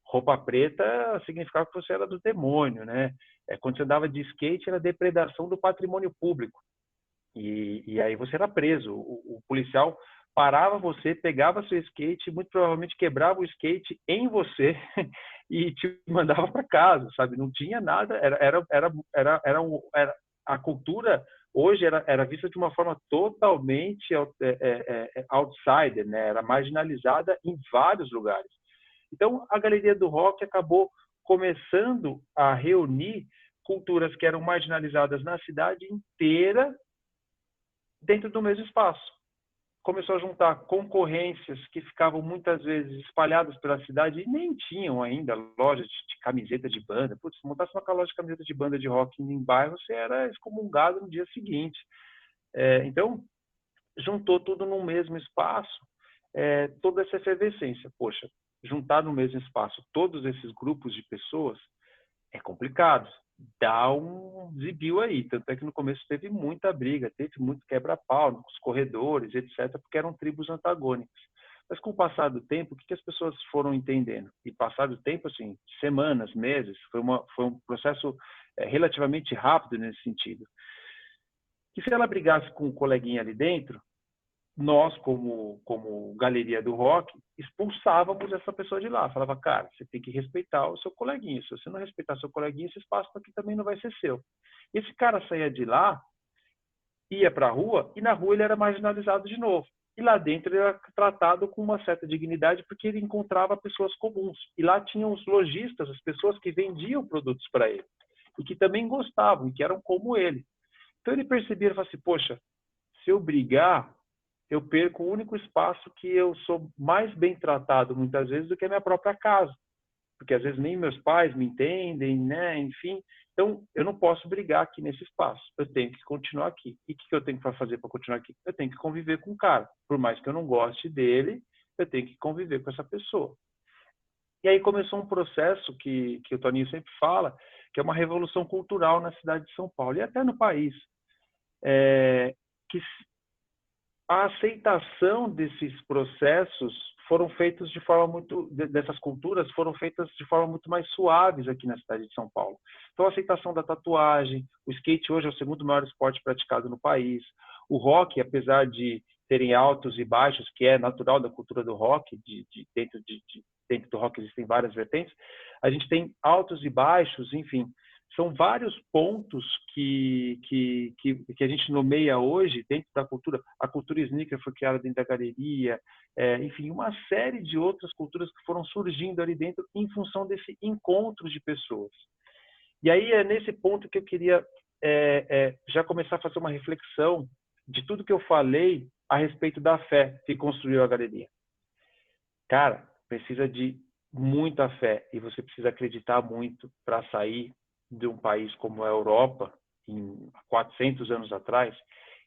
roupa preta significava que você era do demônio, né? Quando você andava de skate, era depredação do patrimônio público. E aí você era preso. O policial parava você, pegava seu skate, muito provavelmente quebrava o skate em você e te mandava para casa, sabe? Não tinha nada. A cultura hoje era vista de uma forma totalmente outsider, né? Era marginalizada em vários lugares. Então, a Galeria do Rock acabou começando a reunir culturas que eram marginalizadas na cidade inteira dentro do mesmo espaço. Começou a juntar concorrências que ficavam muitas vezes espalhadas pela cidade e nem tinham ainda lojas de camiseta de banda. Putz, se montasse uma loja de camiseta de banda de rock em bairro, você era excomungado no dia seguinte. Então, juntou tudo num mesmo espaço, toda essa efervescência. Poxa, juntar no mesmo espaço todos esses grupos de pessoas é complicado. Dá um zibiu aí. Tanto é que no começo teve muita briga, teve muito quebra-pau nos corredores, etc., porque eram tribos antagônicas. Mas com o passar do tempo, o que as pessoas foram entendendo? E passar do tempo, assim, semanas, meses, foi um processo relativamente rápido nesse sentido. Que se ela brigasse com um coleguinha ali dentro, nós, como Galeria do Rock, expulsávamos essa pessoa de lá. Falava, cara, você tem que respeitar o seu coleguinha. Se você não respeitar seu coleguinha, esse espaço aqui também não vai ser seu. Esse cara saía de lá, ia para a rua, e na rua ele era marginalizado de novo. E lá dentro ele era tratado com uma certa dignidade, porque ele encontrava pessoas comuns. E lá tinham os lojistas, as pessoas que vendiam produtos para ele. E que também gostavam, e que eram como ele. Então ele percebia e falava assim, poxa, se eu brigar, eu perco o único espaço que eu sou mais bem tratado muitas vezes do que a minha própria casa, porque às vezes nem meus pais me entendem, né? Enfim, então eu não posso brigar aqui nesse espaço, eu tenho que continuar aqui. E o que eu tenho que fazer para continuar aqui? Eu tenho que conviver com o cara, por mais que eu não goste dele, eu tenho que conviver com essa pessoa. E aí começou um processo que o Toninho sempre fala, que é uma revolução cultural na cidade de São Paulo e até no país. Que a aceitação desses processos foram feitos de forma muito, dessas culturas foram feitas de forma muito mais suaves aqui na cidade de São Paulo. Então, a aceitação da tatuagem, o skate hoje é o segundo maior esporte praticado no país. O rock, apesar de terem altos e baixos, que é natural da cultura do rock, dentro do rock existem várias vertentes, a gente tem altos e baixos, enfim, são vários pontos que a gente nomeia hoje dentro da cultura. A cultura sneaker foi criada dentro da galeria, enfim, uma série de outras culturas que foram surgindo ali dentro em função desse encontro de pessoas. E aí é nesse ponto que eu queria já começar a fazer uma reflexão de tudo que eu falei a respeito da fé que construiu a galeria. Cara, precisa de muita fé e você precisa acreditar muito para sair de um país como a Europa, há 400 anos atrás,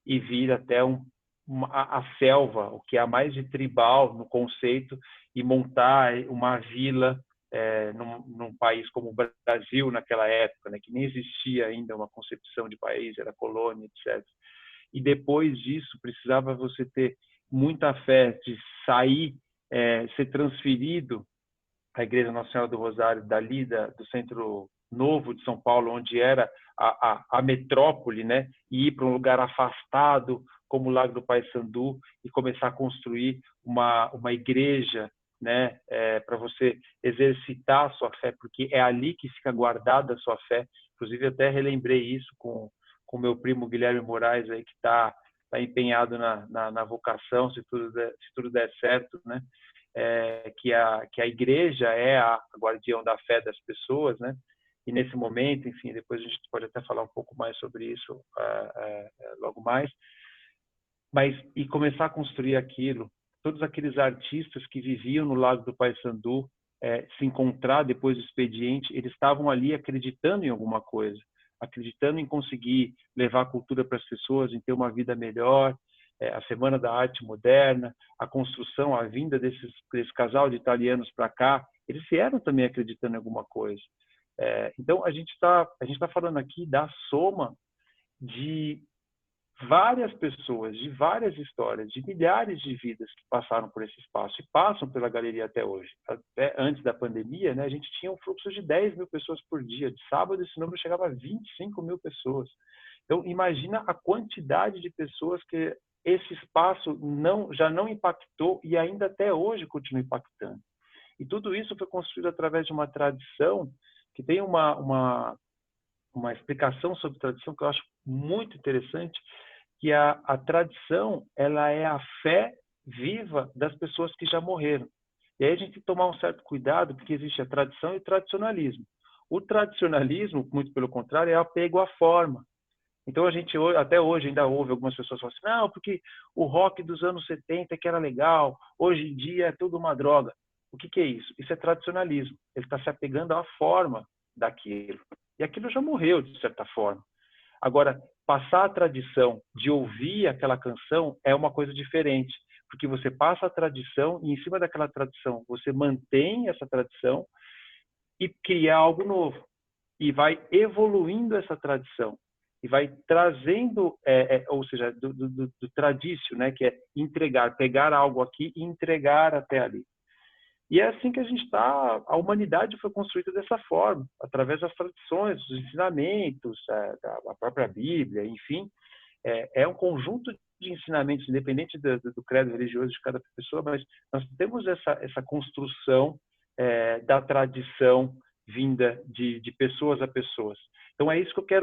e vir até a selva, o que há mais de tribal no conceito, e montar uma vila num país como o Brasil naquela época, né, que nem existia ainda uma concepção de país, era colônia, etc. E depois disso, precisava você ter muita fé de sair, ser transferido à Igreja Nossa Senhora do Rosário, dali do Centro Novo de São Paulo, onde era a metrópole, né, e ir para um lugar afastado, como o Lago do Paissandu, e começar a construir uma igreja, né, para você exercitar a sua fé, porque é ali que fica guardada a sua fé. Inclusive, até relembrei isso com meu primo Guilherme Moraes, aí, que está empenhado na vocação, se tudo der certo, né? Que a igreja é a guardião da fé das pessoas, né? E nesse momento, enfim, depois a gente pode até falar um pouco mais sobre isso logo mais, mas e começar a construir aquilo. Todos aqueles artistas que viviam no Lago do Paissandu, se encontrar depois do expediente, eles estavam ali acreditando em alguma coisa, acreditando em conseguir levar a cultura para as pessoas, em ter uma vida melhor. A Semana da Arte Moderna, a construção, a vinda desse casal de italianos para cá, eles vieram também acreditando em alguma coisa. Então, a gente tá falando aqui da soma de várias pessoas, de várias histórias, de milhares de vidas que passaram por esse espaço e passam pela galeria até hoje. Até antes da pandemia, né, a gente tinha um fluxo de 10 mil pessoas por dia. De sábado, esse número chegava a 25 mil pessoas. Então, imagina a quantidade de pessoas que esse espaço já não impactou e ainda até hoje continua impactando. E tudo isso foi construído através de uma tradição que tem uma explicação sobre tradição que eu acho muito interessante, que a tradição, ela é a fé viva das pessoas que já morreram. E aí a gente tem que tomar um certo cuidado, porque existe a tradição e o tradicionalismo. O tradicionalismo, muito pelo contrário, é apego à forma. Então, a gente até hoje ainda ouve algumas pessoas falando assim, não, porque o rock dos anos 70 que era legal, hoje em dia é tudo uma droga. O que é isso? Isso é tradicionalismo. Ele está se apegando à forma daquilo. E aquilo já morreu, de certa forma. Agora, passar a tradição de ouvir aquela canção é uma coisa diferente, porque você passa a tradição e, em cima daquela tradição, você mantém essa tradição e cria algo novo. E vai evoluindo essa tradição. E vai trazendo, ou seja, do tradício, né, que é entregar, pegar algo aqui e entregar até ali. E é assim que a humanidade foi construída dessa forma, através das tradições, dos ensinamentos, da própria Bíblia, enfim. É um conjunto de ensinamentos, independente do credo religioso de cada pessoa, mas nós temos essa construção da tradição vinda de pessoas a pessoas. Então, é isso que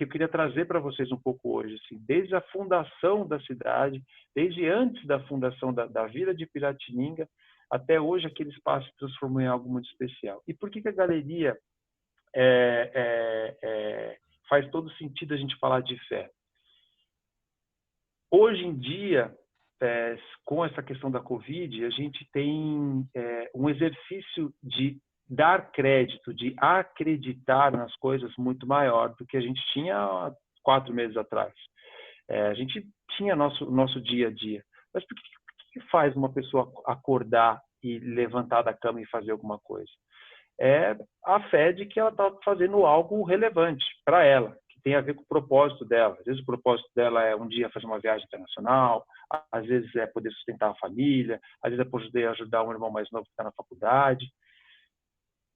eu queria trazer para vocês um pouco hoje, assim, desde a fundação da cidade, desde antes da fundação da Vila de Piratininga, até hoje aquele espaço se transformou em algo muito especial. E por que a galeria faz todo sentido a gente falar de fé? Hoje em dia, com essa questão da Covid, a gente tem um exercício de dar crédito, de acreditar nas coisas muito maior do que a gente tinha há 4 meses atrás. A gente tinha nosso dia a dia. Mas por que faz uma pessoa acordar e levantar da cama e fazer alguma coisa. É a fé de que ela está fazendo algo relevante para ela, que tem a ver com o propósito dela. Às vezes o propósito dela é um dia fazer uma viagem internacional, às vezes é poder sustentar a família, às vezes é poder ajudar um irmão mais novo que está na faculdade.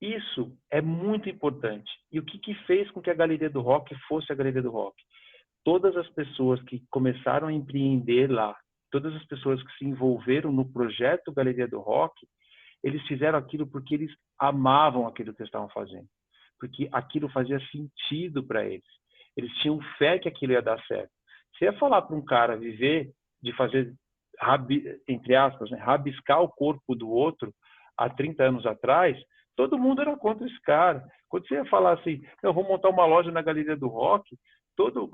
Isso é muito importante. E o que fez com que a Galeria do Rock fosse a Galeria do Rock? Todas as pessoas que começaram a empreender lá, todas as pessoas que se envolveram no projeto Galeria do Rock, eles fizeram aquilo porque eles amavam aquilo que eles estavam fazendo, porque aquilo fazia sentido para eles. Eles tinham fé que aquilo ia dar certo. Você ia falar para um cara viver de fazer, entre aspas, né, rabiscar o corpo do outro há 30 anos atrás, todo mundo era contra esse cara. Quando você ia falar assim, eu vou montar uma loja na Galeria do Rock,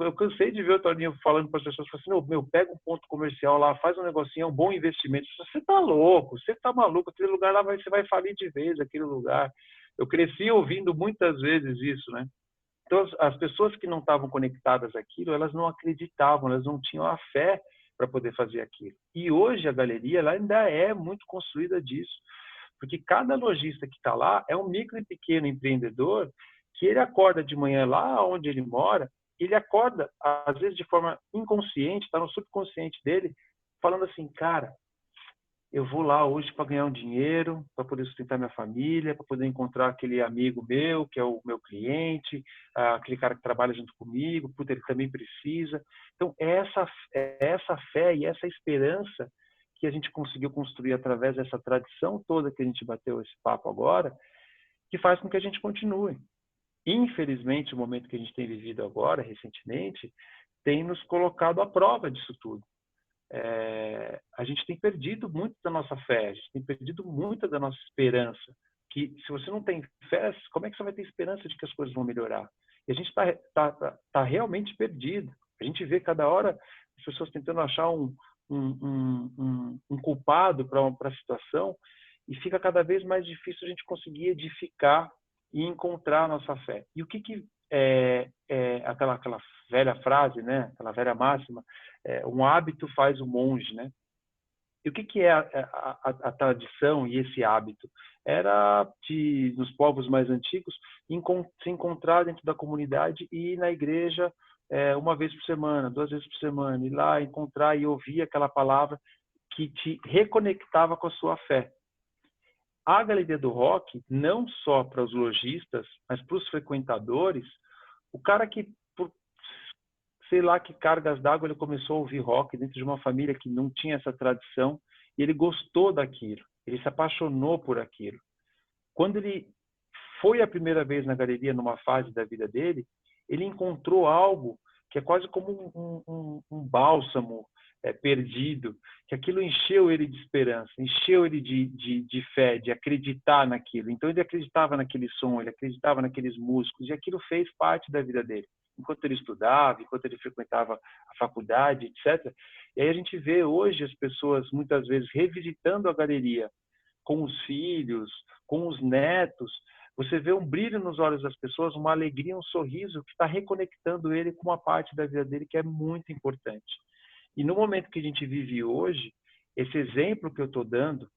eu cansei de ver o Toninho falando para as pessoas, assim, meu, pega um ponto comercial lá, faz um negocinho, é um bom investimento. Você tá louco, você tá maluco, aquele lugar lá você vai falir de vez, aquele lugar. Eu cresci ouvindo muitas vezes isso, né? Então, as pessoas que não estavam conectadas àquilo, elas não acreditavam, elas não tinham a fé para poder fazer aquilo. E hoje a galeria ela ainda é muito construída disso, porque cada lojista que está lá é um micro e pequeno empreendedor que ele acorda de manhã lá onde ele mora, ele acorda, às vezes de forma inconsciente, está no subconsciente dele, falando assim, cara, eu vou lá hoje para ganhar um dinheiro, para poder sustentar minha família, para poder encontrar aquele amigo meu, que é o meu cliente, aquele cara que trabalha junto comigo, puta, ele também precisa. Então, essa fé e essa esperança que a gente conseguiu construir através dessa tradição toda que a gente bateu esse papo agora, que faz com que a gente continue. Infelizmente, o momento que a gente tem vivido agora, recentemente, tem nos colocado à prova disso tudo. A gente tem perdido muito da nossa fé, a gente tem perdido muito da nossa esperança. Que se você não tem fé, como é que você vai ter esperança de que as coisas vão melhorar? E a gente tá realmente perdido. A gente vê cada hora as pessoas tentando achar um culpado para a situação e fica cada vez mais difícil a gente conseguir edificar e encontrar a nossa fé. E o que é aquela velha frase, né? Aquela velha máxima, um hábito faz o monge, né? E o que é a tradição e esse hábito? Era nos povos mais antigos se encontrar dentro da comunidade e ir na igreja uma vez por semana, 2 vezes por semana, ir lá encontrar e ouvir aquela palavra que te reconectava com a sua fé. A Galeria do Rock, não só para os lojistas, mas para os frequentadores, o cara que, por sei lá que cargas d'água, ele começou a ouvir rock dentro de uma família que não tinha essa tradição, e ele gostou daquilo, ele se apaixonou por aquilo. Quando ele foi a primeira vez na galeria, numa fase da vida dele, ele encontrou algo que é quase como um bálsamo perdido, que aquilo encheu ele de esperança, encheu ele de fé, de acreditar naquilo. Então ele acreditava naquele som, ele acreditava naqueles músicos, e aquilo fez parte da vida dele, enquanto ele estudava, enquanto ele frequentava a faculdade, etc. E aí a gente vê hoje as pessoas muitas vezes revisitando a galeria com os filhos, com os netos. Você vê um brilho nos olhos das pessoas, uma alegria, um sorriso que está reconectando ele com uma parte da vida dele que é muito importante. E no momento que a gente vive hoje, esse exemplo que eu estou dando,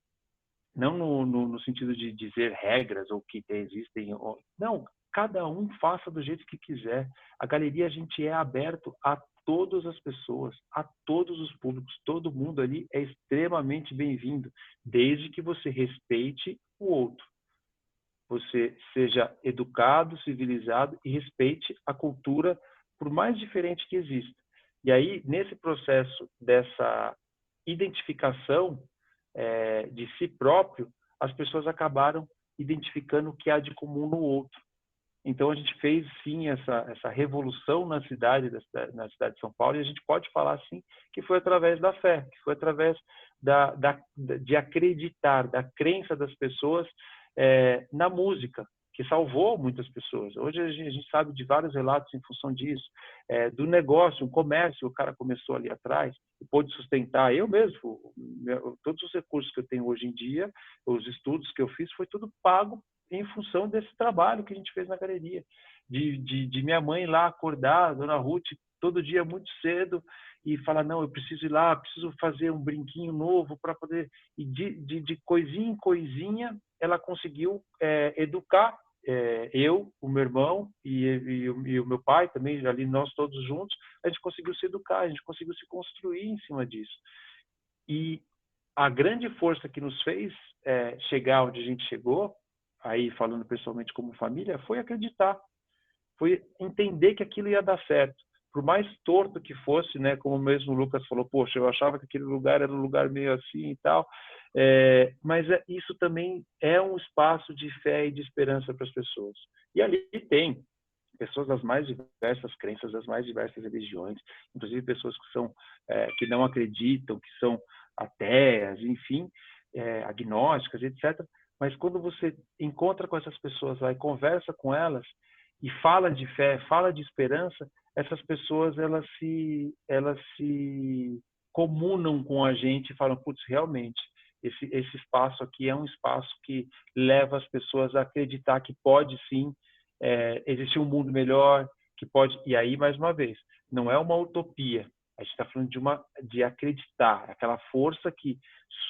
não no sentido de dizer regras ou que existem, não, cada um faça do jeito que quiser. A galeria, a gente é aberto a todas as pessoas, a todos os públicos, todo mundo ali é extremamente bem-vindo, desde que você respeite o outro. Você seja educado, civilizado e respeite a cultura, por mais diferente que exista. E aí, nesse processo dessa identificação de si próprio, as pessoas acabaram identificando o que há de comum no outro. Então, a gente fez, sim, essa revolução na cidade de São Paulo, e a gente pode falar, sim, que foi através da fé, que foi através de acreditar, da crença das pessoas na música, que salvou muitas pessoas. Hoje a gente sabe de vários relatos em função disso, do negócio, um comércio, o cara começou ali atrás e pôde sustentar. Eu mesmo, todos os recursos que eu tenho hoje em dia, os estudos que eu fiz, foi tudo pago em função desse trabalho que a gente fez na galeria, de minha mãe lá acordar, Dona Ruth, todo dia muito cedo, e falar, não, eu preciso ir lá, preciso fazer um brinquinho novo para poder... E de coisinha em coisinha, ela conseguiu educar eu, o meu irmão e o meu pai também, ali nós todos juntos, a gente conseguiu se educar, a gente conseguiu se construir em cima disso. E a grande força que nos fez chegar onde a gente chegou, aí falando pessoalmente como família, foi acreditar, foi entender que aquilo ia dar certo. Por mais torto que fosse, né, como mesmo o Lucas falou, poxa, eu achava que aquele lugar era um lugar meio assim e tal, mas isso também é um espaço de fé e de esperança para as pessoas. E ali tem pessoas das mais diversas crenças, das mais diversas religiões, inclusive pessoas que não acreditam, que são ateias, enfim, agnósticas, etc. Mas quando você encontra com essas pessoas lá e conversa com elas e fala de fé, fala de esperança, essas pessoas elas se comunam com a gente e falam, putz, realmente esse espaço aqui é um espaço que leva as pessoas a acreditar que pode sim existir um mundo melhor, que pode... E aí, mais uma vez, não é uma utopia. A gente está falando de acreditar, aquela força que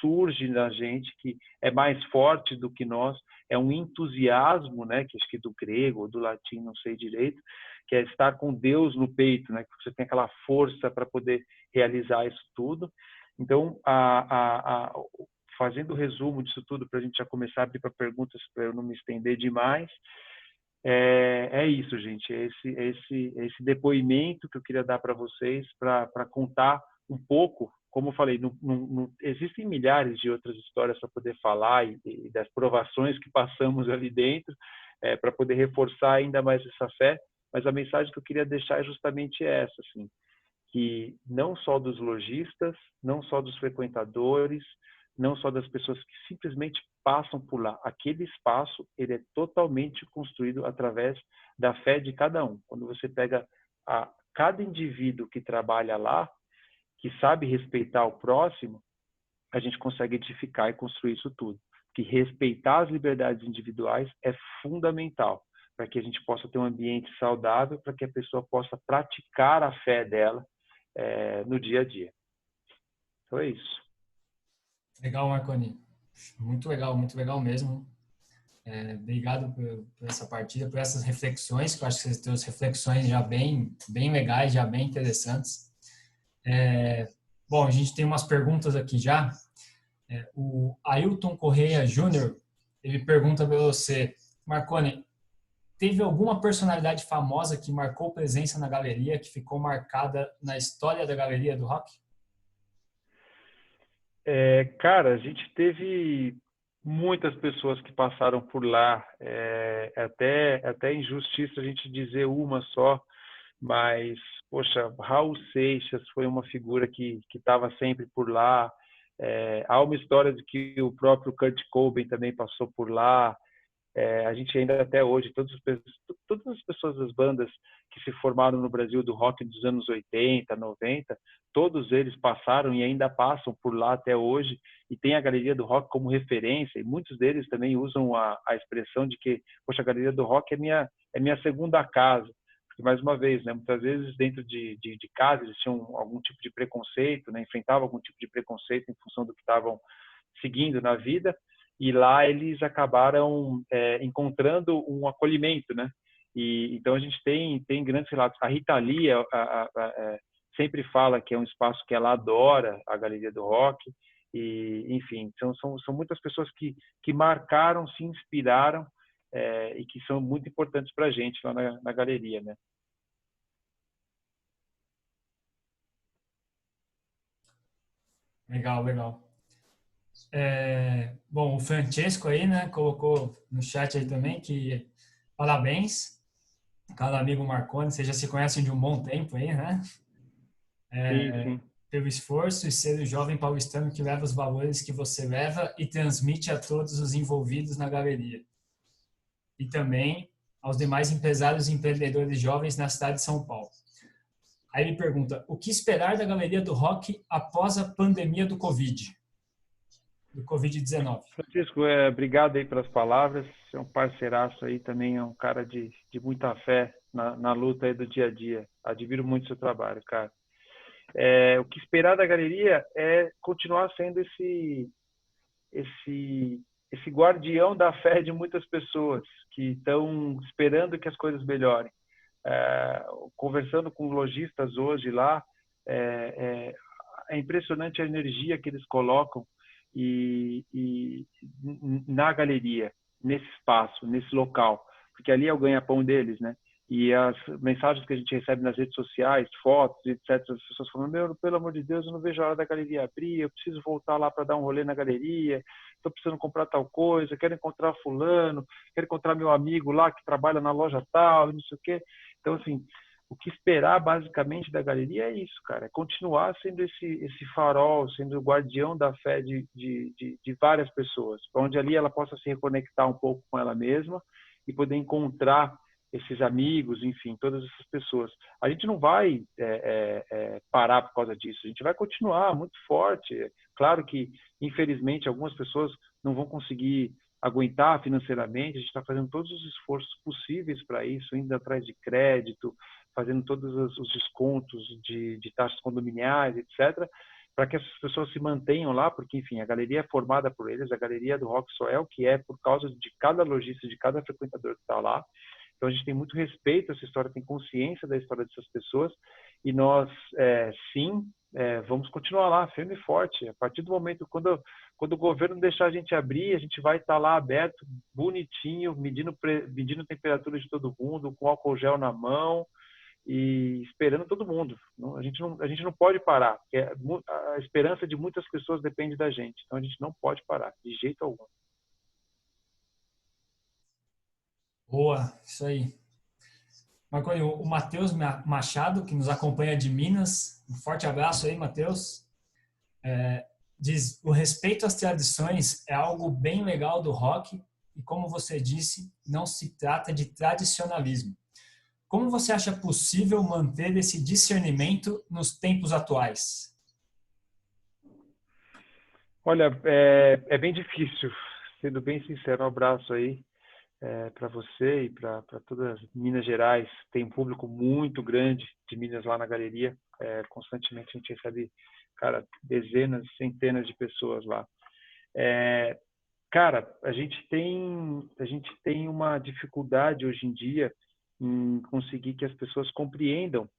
surge na gente, que é mais forte do que nós, é um entusiasmo, né, que acho que do grego ou do latim, não sei direito, que é estar com Deus no peito, né, que você tem aquela força para poder realizar isso tudo. Então, fazendo o resumo disso tudo, para a gente já começar a abrir para perguntas, para eu não me estender demais, é isso, gente. Esse depoimento que eu queria dar para vocês, para contar um pouco. Como eu falei, existem milhares de outras histórias para poder falar e das provações que passamos ali dentro, para poder reforçar ainda mais essa fé. Mas a mensagem que eu queria deixar é justamente essa, assim, que não só dos lojistas, não só dos frequentadores, não só das pessoas que simplesmente passam por lá. Aquele espaço, ele é totalmente construído através da fé de cada um. Quando você pega cada indivíduo que trabalha lá, que sabe respeitar o próximo, a gente consegue edificar e construir isso tudo. Que respeitar as liberdades individuais é fundamental para que a gente possa ter um ambiente saudável, para que a pessoa possa praticar a fé dela no dia a dia. Então é isso. Legal, Marconi. Muito legal mesmo. Obrigado por essa partida, por essas reflexões, que eu acho que você trouxe reflexões já bem legais, já bem interessantes. Bom, a gente tem umas perguntas aqui já. O Ailton Correia Júnior, ele pergunta para você, Marconi, teve alguma personalidade famosa que marcou presença na galeria, que ficou marcada na história da Galeria do Rock? Cara, a gente teve muitas pessoas que passaram por lá. Até injustiça a gente dizer uma só, mas, poxa, Raul Seixas foi uma figura que estava sempre por lá. Há uma história de que o próprio Kurt Cobain também passou por lá. A gente ainda até hoje, todas as pessoas das bandas que se formaram no Brasil do rock dos anos 80, 90, todos eles passaram e ainda passam por lá até hoje, e tem a Galeria do Rock como referência, e muitos deles também usam a expressão de que, poxa, a Galeria do Rock é minha segunda casa. Porque, mais uma vez, né, muitas vezes dentro de casa eles tinham algum tipo de preconceito, né, enfrentavam algum tipo de preconceito em função do que estavam seguindo na vida, e lá eles acabaram encontrando um acolhimento, né? E então a gente tem grandes relatos. A Rita Lee sempre fala que é um espaço que ela adora, a Galeria do Rock, e enfim, são muitas pessoas que marcaram, se inspiraram e que são muito importantes para a gente lá na galeria, né? Legal. Bom, o Francesco aí, né, colocou no chat aí também que parabéns, cada amigo Marconi, vocês já se conhecem de um bom tempo aí, né? Sim. Pelo esforço e ser o jovem paulistano que leva os valores que você leva e transmite a todos os envolvidos na galeria. E também aos demais empresários e empreendedores jovens na cidade de São Paulo. Aí ele pergunta, o que esperar da Galeria do Rock após a pandemia do Covid? do Covid-19. Francisco, obrigado aí pelas palavras. Você é um parceiraço aí, também é um cara de muita fé na luta aí do dia a dia. Admiro muito o seu trabalho, cara. O que esperar da galeria é continuar sendo esse guardião da fé de muitas pessoas que estão esperando que as coisas melhorem. Conversando com lojistas hoje lá, é impressionante a energia que eles colocam na galeria, nesse espaço, nesse local, porque ali é o ganha-pão deles, né? E as mensagens que a gente recebe nas redes sociais, fotos, etc., as pessoas falando, meu, pelo amor de Deus, eu não vejo a hora da galeria abrir, eu preciso voltar lá para dar um rolê na galeria, estou precisando comprar tal coisa, quero encontrar fulano, quero encontrar meu amigo lá que trabalha na loja tal, não sei o quê. Então, assim, o que esperar basicamente da galeria é isso, cara, é continuar sendo esse farol, sendo o guardião da fé de várias pessoas, onde ali ela possa se reconectar um pouco com ela mesma e poder encontrar esses amigos, enfim, todas essas pessoas. A gente não vai parar por causa disso, a gente vai continuar muito forte. Claro que, infelizmente, algumas pessoas não vão conseguir aguentar financeiramente, a gente está fazendo todos os esforços possíveis para isso, indo atrás de crédito, fazendo todos os descontos de taxas condominiais, etc., para que essas pessoas se mantenham lá, porque, enfim, a galeria é formada por eles, a galeria do Rock só é o que é por causa de cada lojista, de cada frequentador que está lá. Então, a gente tem muito respeito a essa história, tem consciência da história dessas pessoas e nós, sim, vamos continuar lá, firme e forte. A partir do momento, quando o governo deixar a gente abrir, a gente vai estar lá aberto, bonitinho, medindo temperatura de todo mundo, com álcool gel na mão e esperando todo mundo. A gente não pode parar, porque a esperança de muitas pessoas depende da gente. Então, a gente não pode parar, de jeito algum. Boa, isso aí. Marconi, o Matheus Machado, que nos acompanha de Minas, um forte abraço aí, Matheus. Diz, o respeito às tradições é algo bem legal do rock e, como você disse, não se trata de tradicionalismo. Como você acha possível manter esse discernimento nos tempos atuais? Olha, é bem difícil, sendo bem sincero. Um abraço aí para você e para todas as Minas Gerais. Tem um público muito grande de Minas lá na galeria. Constantemente a gente recebe, cara, dezenas, centenas de pessoas lá. Cara, a gente tem uma dificuldade hoje em dia em conseguir que as pessoas compreendam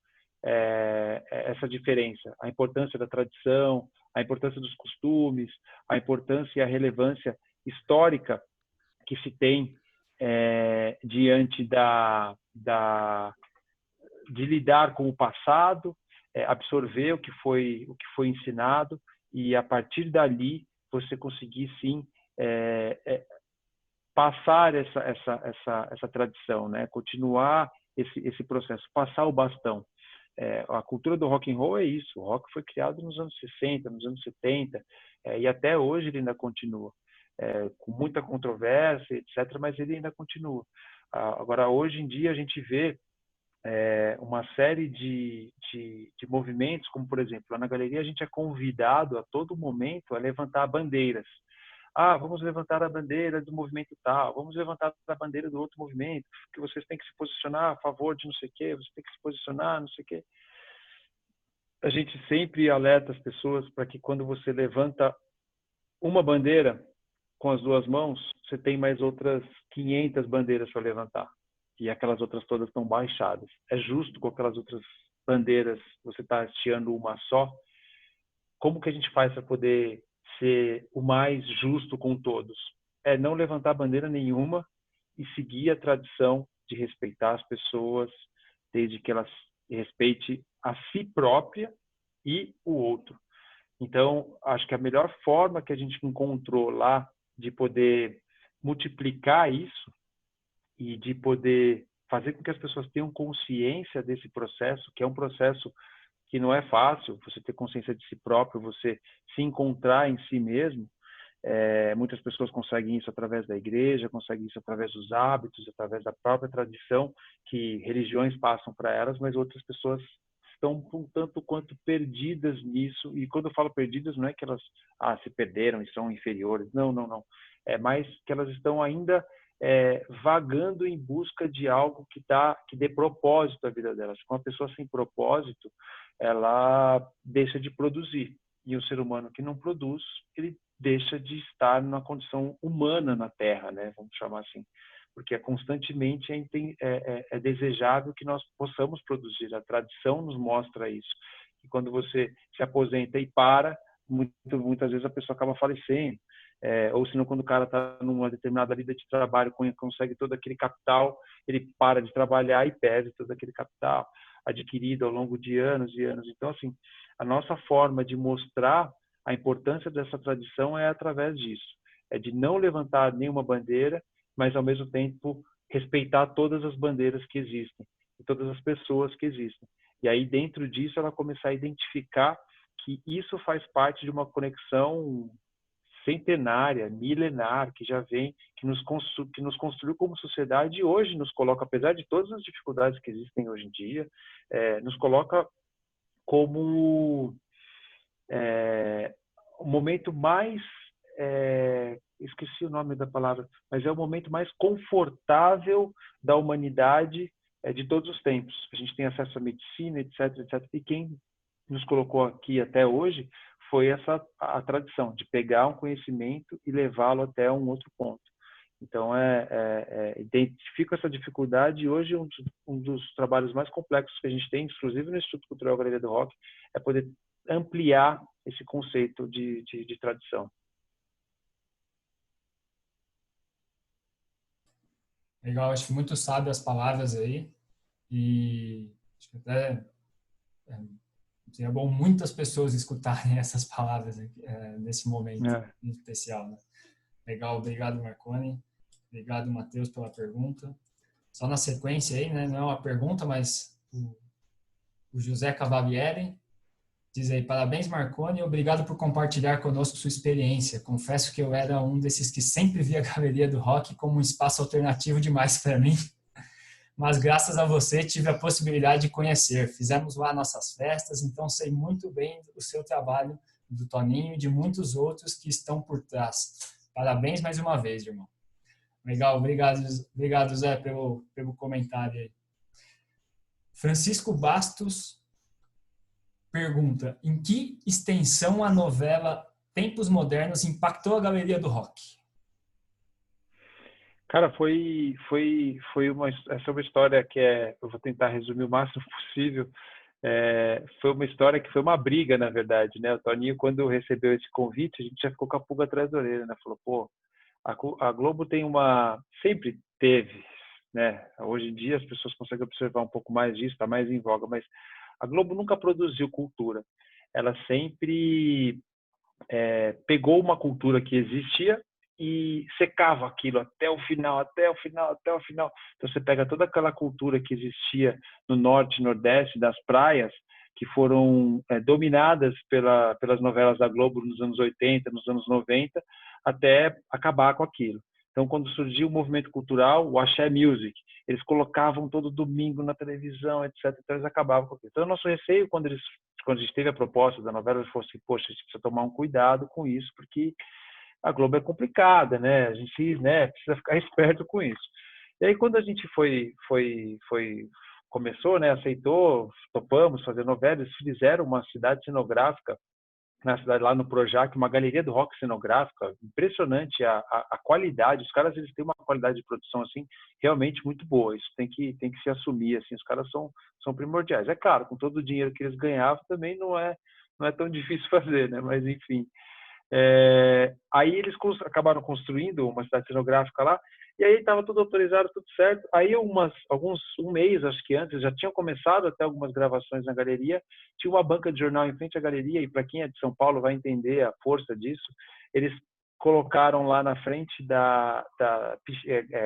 essa diferença, a importância da tradição, a importância dos costumes, a importância e a relevância histórica que se tem diante de lidar com o passado, absorver o que foi ensinado e, a partir dali, você conseguir, sim, passar essa tradição, né? Continuar esse processo, passar o bastão. A cultura do rock and roll é isso. O rock foi criado nos anos 60, nos anos 70, e até hoje ele ainda continua. Com muita controvérsia, etc., mas ele ainda continua. Agora, hoje em dia, a gente vê uma série de movimentos, como, por exemplo, lá na galeria a gente é convidado a todo momento a levantar bandeiras. Vamos levantar a bandeira do movimento tal, vamos levantar a bandeira do outro movimento, que vocês têm que se posicionar a favor de não sei o quê, você tem que se posicionar não sei o quê. A gente sempre alerta as pessoas para que, quando você levanta uma bandeira com as duas mãos, você tem mais outras 500 bandeiras para levantar. E aquelas outras todas estão baixadas. É justo com aquelas outras bandeiras você está hasteando uma só? Como que a gente faz para poder ser o mais justo com todos? É não levantar bandeira nenhuma e seguir a tradição de respeitar as pessoas, desde que elas respeite a si própria e o outro. Então, acho que a melhor forma que a gente encontrou lá de poder multiplicar isso e de poder fazer com que as pessoas tenham consciência desse processo, que é um processo que não é fácil, você ter consciência de si próprio, você se encontrar em si mesmo. Muitas pessoas conseguem isso através da igreja, conseguem isso através dos hábitos, através da própria tradição que religiões passam para elas, mas outras pessoas estão um tanto quanto perdidas nisso. E quando eu falo perdidas, não é que elas se perderam e são inferiores. Não, não, não. É mais que elas estão ainda vagando em busca de algo que dê propósito à vida delas. Uma pessoa sem propósito, ela deixa de produzir. E o ser humano que não produz, ele deixa de estar numa condição humana na Terra, né? Vamos chamar assim. Porque constantemente é desejável que nós possamos produzir. A tradição nos mostra isso. E quando você se aposenta e para, muitas vezes a pessoa acaba falecendo. Ou senão, quando o cara está numa determinada vida de trabalho, consegue todo aquele capital, ele para de trabalhar e perde todo aquele capital adquirido ao longo de anos e anos. Então, assim, a nossa forma de mostrar a importância dessa tradição é através disso. É de não levantar nenhuma bandeira, mas, ao mesmo tempo, respeitar todas as bandeiras que existem e todas as pessoas que existem. E aí, dentro disso, ela começar a identificar que isso faz parte de uma conexão centenária, milenar, que já vem, que nos construiu como sociedade e hoje nos coloca, apesar de todas as dificuldades que existem hoje em dia, nos coloca como o momento mais, esqueci o nome da palavra, mas é o momento mais confortável da humanidade de todos os tempos. A gente tem acesso à medicina, etc, etc. E quem nos colocou aqui até hoje foi a tradição de pegar um conhecimento e levá-lo até um outro ponto. Então, identifico essa dificuldade e hoje um dos trabalhos mais complexos que a gente tem, inclusive no Instituto Cultural Galeria do Rock, é poder ampliar esse conceito de tradição. Legal, acho muito sábio as palavras aí. E acho que até seria bom muitas pessoas escutarem essas palavras nesse momento em especial, né? Legal, obrigado, Marconi. Obrigado, Matheus, pela pergunta. Só na sequência aí, né? Não é uma pergunta, mas o José Cavalieri diz aí: parabéns, Marconi, obrigado por compartilhar conosco sua experiência. Confesso que eu era um desses que sempre via a Galeria do Rock como um espaço alternativo demais para mim, mas graças a você tive a possibilidade de conhecer. Fizemos lá nossas festas, então sei muito bem o seu trabalho, do Toninho e de muitos outros que estão por trás. Parabéns mais uma vez, irmão. Legal, obrigado Zé, pelo comentário aí. Francisco Bastos pergunta: em que extensão a novela Tempos Modernos impactou a Galeria do Rock? Cara, essa é uma história que eu vou tentar resumir o máximo possível. Foi uma história que foi uma briga, na verdade, né? O Toninho, quando recebeu esse convite, a gente já ficou com a pulga atrás da orelha, né? Falou, pô, a Globo sempre teve, né? Hoje em dia as pessoas conseguem observar um pouco mais disso, está mais em voga, mas a Globo nunca produziu cultura. Ela sempre pegou uma cultura que existia e secava aquilo até o final, até o final, até o final. Então você pega toda aquela cultura que existia no norte e nordeste, das praias, que foram dominadas pelas novelas da Globo nos anos 80, nos anos 90, até acabar com aquilo. Então, quando surgiu o movimento cultural, o Axé Music, eles colocavam todo domingo na televisão, etc. Então, eles acabavam com aquilo. Então, o nosso receio, quando a gente teve a proposta da novela, eles falaram assim, poxa, a gente precisa tomar um cuidado com isso, porque a Globo é complicada, né? A gente, né, precisa ficar esperto com isso. E aí, quando a gente começou, né, aceitou, topamos fazer novela, eles fizeram uma cidade cenográfica na cidade, lá no Projac, uma galeria do rock cenográfica, impressionante a qualidade. Os caras, eles têm uma qualidade de produção assim realmente muito boa. Isso tem que se assumir, assim, os caras são primordiais. É claro, com todo o dinheiro que eles ganhavam também não é tão difícil fazer, né? Mas enfim. Aí eles acabaram construindo uma cidade cenográfica lá, e aí estava tudo autorizado, tudo certo. Aí um mês, acho que antes, já tinham começado até algumas gravações na galeria, tinha uma banca de jornal em frente à galeria, e para quem é de São Paulo vai entender a força disso, eles colocaram lá na frente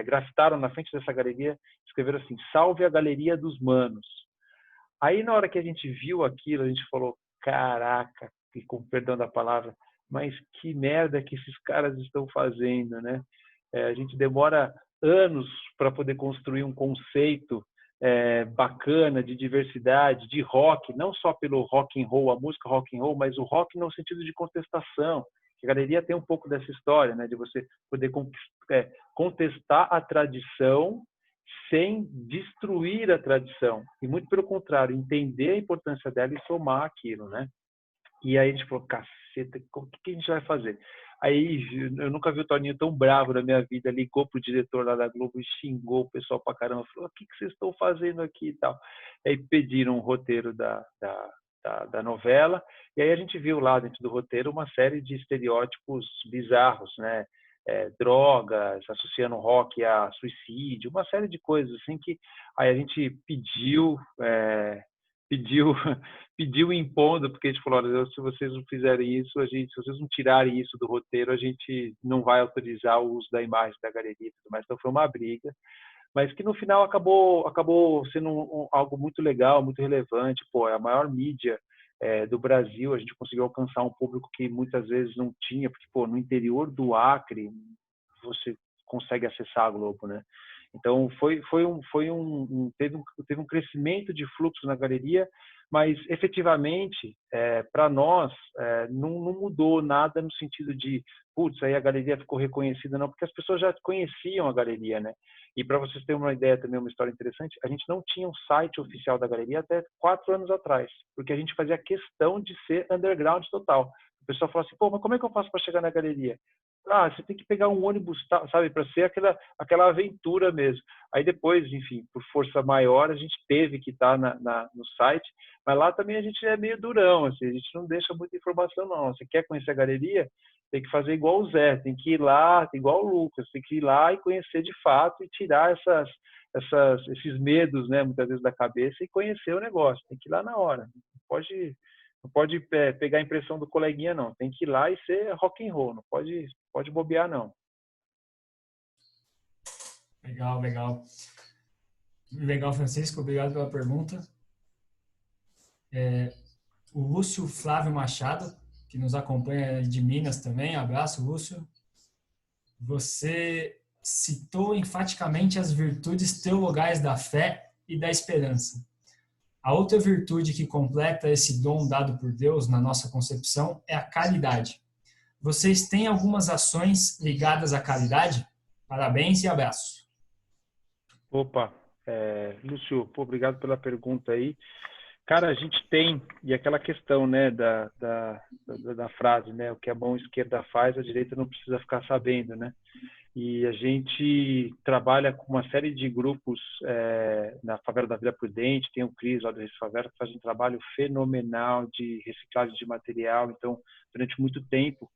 grafitaram na frente dessa galeria, escreveram assim, salve a Galeria dos Manos. Aí na hora que a gente viu aquilo, a gente falou, caraca, e com perdão da palavra, mas que merda que esses caras estão fazendo, né? A gente demora anos para poder construir um conceito bacana, de diversidade, de rock, não só pelo rock and roll, a música rock and roll, mas o rock no sentido de contestação. A galeria tem um pouco dessa história, né, de você poder contestar a tradição sem destruir a tradição, e muito pelo contrário, entender a importância dela e somar aquilo, né? E aí a gente falou, caceta, o que a gente vai fazer? Aí eu nunca vi o Toninho tão bravo na minha vida, ligou pro diretor lá da Globo e xingou o pessoal pra caramba, falou, o que vocês estão fazendo aqui e tal. Aí pediram um roteiro da novela, e aí a gente viu lá dentro do roteiro uma série de estereótipos bizarros, né? Drogas, associando rock a suicídio, uma série de coisas assim que aí a gente pediu pediu impondo, porque a gente falou, olha, se vocês não fizerem isso, se vocês não tirarem isso do roteiro, a gente não vai autorizar o uso da imagem da galeria e tudo mais. Então foi uma briga, mas que no final acabou sendo algo muito legal, muito relevante. Pô, é a maior mídia do Brasil, a gente conseguiu alcançar um público que muitas vezes não tinha, porque pô, no interior do Acre você consegue acessar a Globo, né? Então teve um crescimento de fluxo na galeria, mas efetivamente para nós não mudou nada no sentido de putz, aí a galeria ficou reconhecida, não, porque as pessoas já conheciam a galeria, né? E para vocês terem uma ideia também, uma história interessante, a gente não tinha um site oficial da galeria até 4 anos atrás, porque a gente fazia questão de ser underground total. O pessoal falou assim, pô, mas como é que eu faço para chegar na galeria? Ah, você tem que pegar um ônibus, sabe, para ser aquela aventura mesmo. Aí depois, enfim, por força maior, a gente teve que estar no site, mas lá também a gente é meio durão, assim, a gente não deixa muita informação, não. Você quer conhecer a galeria? Tem que fazer igual o Zé, tem que ir lá, igual o Lucas, tem que ir lá e conhecer de fato e tirar esses medos, né, muitas vezes da cabeça e conhecer o negócio. Tem que ir lá na hora. Não pode pegar a impressão do coleguinha, não. Tem que ir lá e ser rock and roll. Não pode bobear, não. Legal, legal. Legal, Francisco. Obrigado pela pergunta. O Lúcio Flávio Machado, que nos acompanha de Minas também. Abraço, Lúcio. Você citou enfaticamente as virtudes teologais da fé e da esperança. A outra virtude que completa esse dom dado por Deus na nossa concepção é a caridade. Vocês têm algumas ações ligadas à caridade? Parabéns e abraço. Opa, Lúcio, pô, obrigado pela pergunta aí. Cara, a gente tem, e aquela questão, né, da frase, né, o que a mão esquerda faz, a direita não precisa ficar sabendo, né? E a gente trabalha com uma série de grupos na Favela da Vila Prudente, tem o Cris lá do Recife Favela, que faz um trabalho fenomenal de reciclagem de material. Então, durante muito tempo,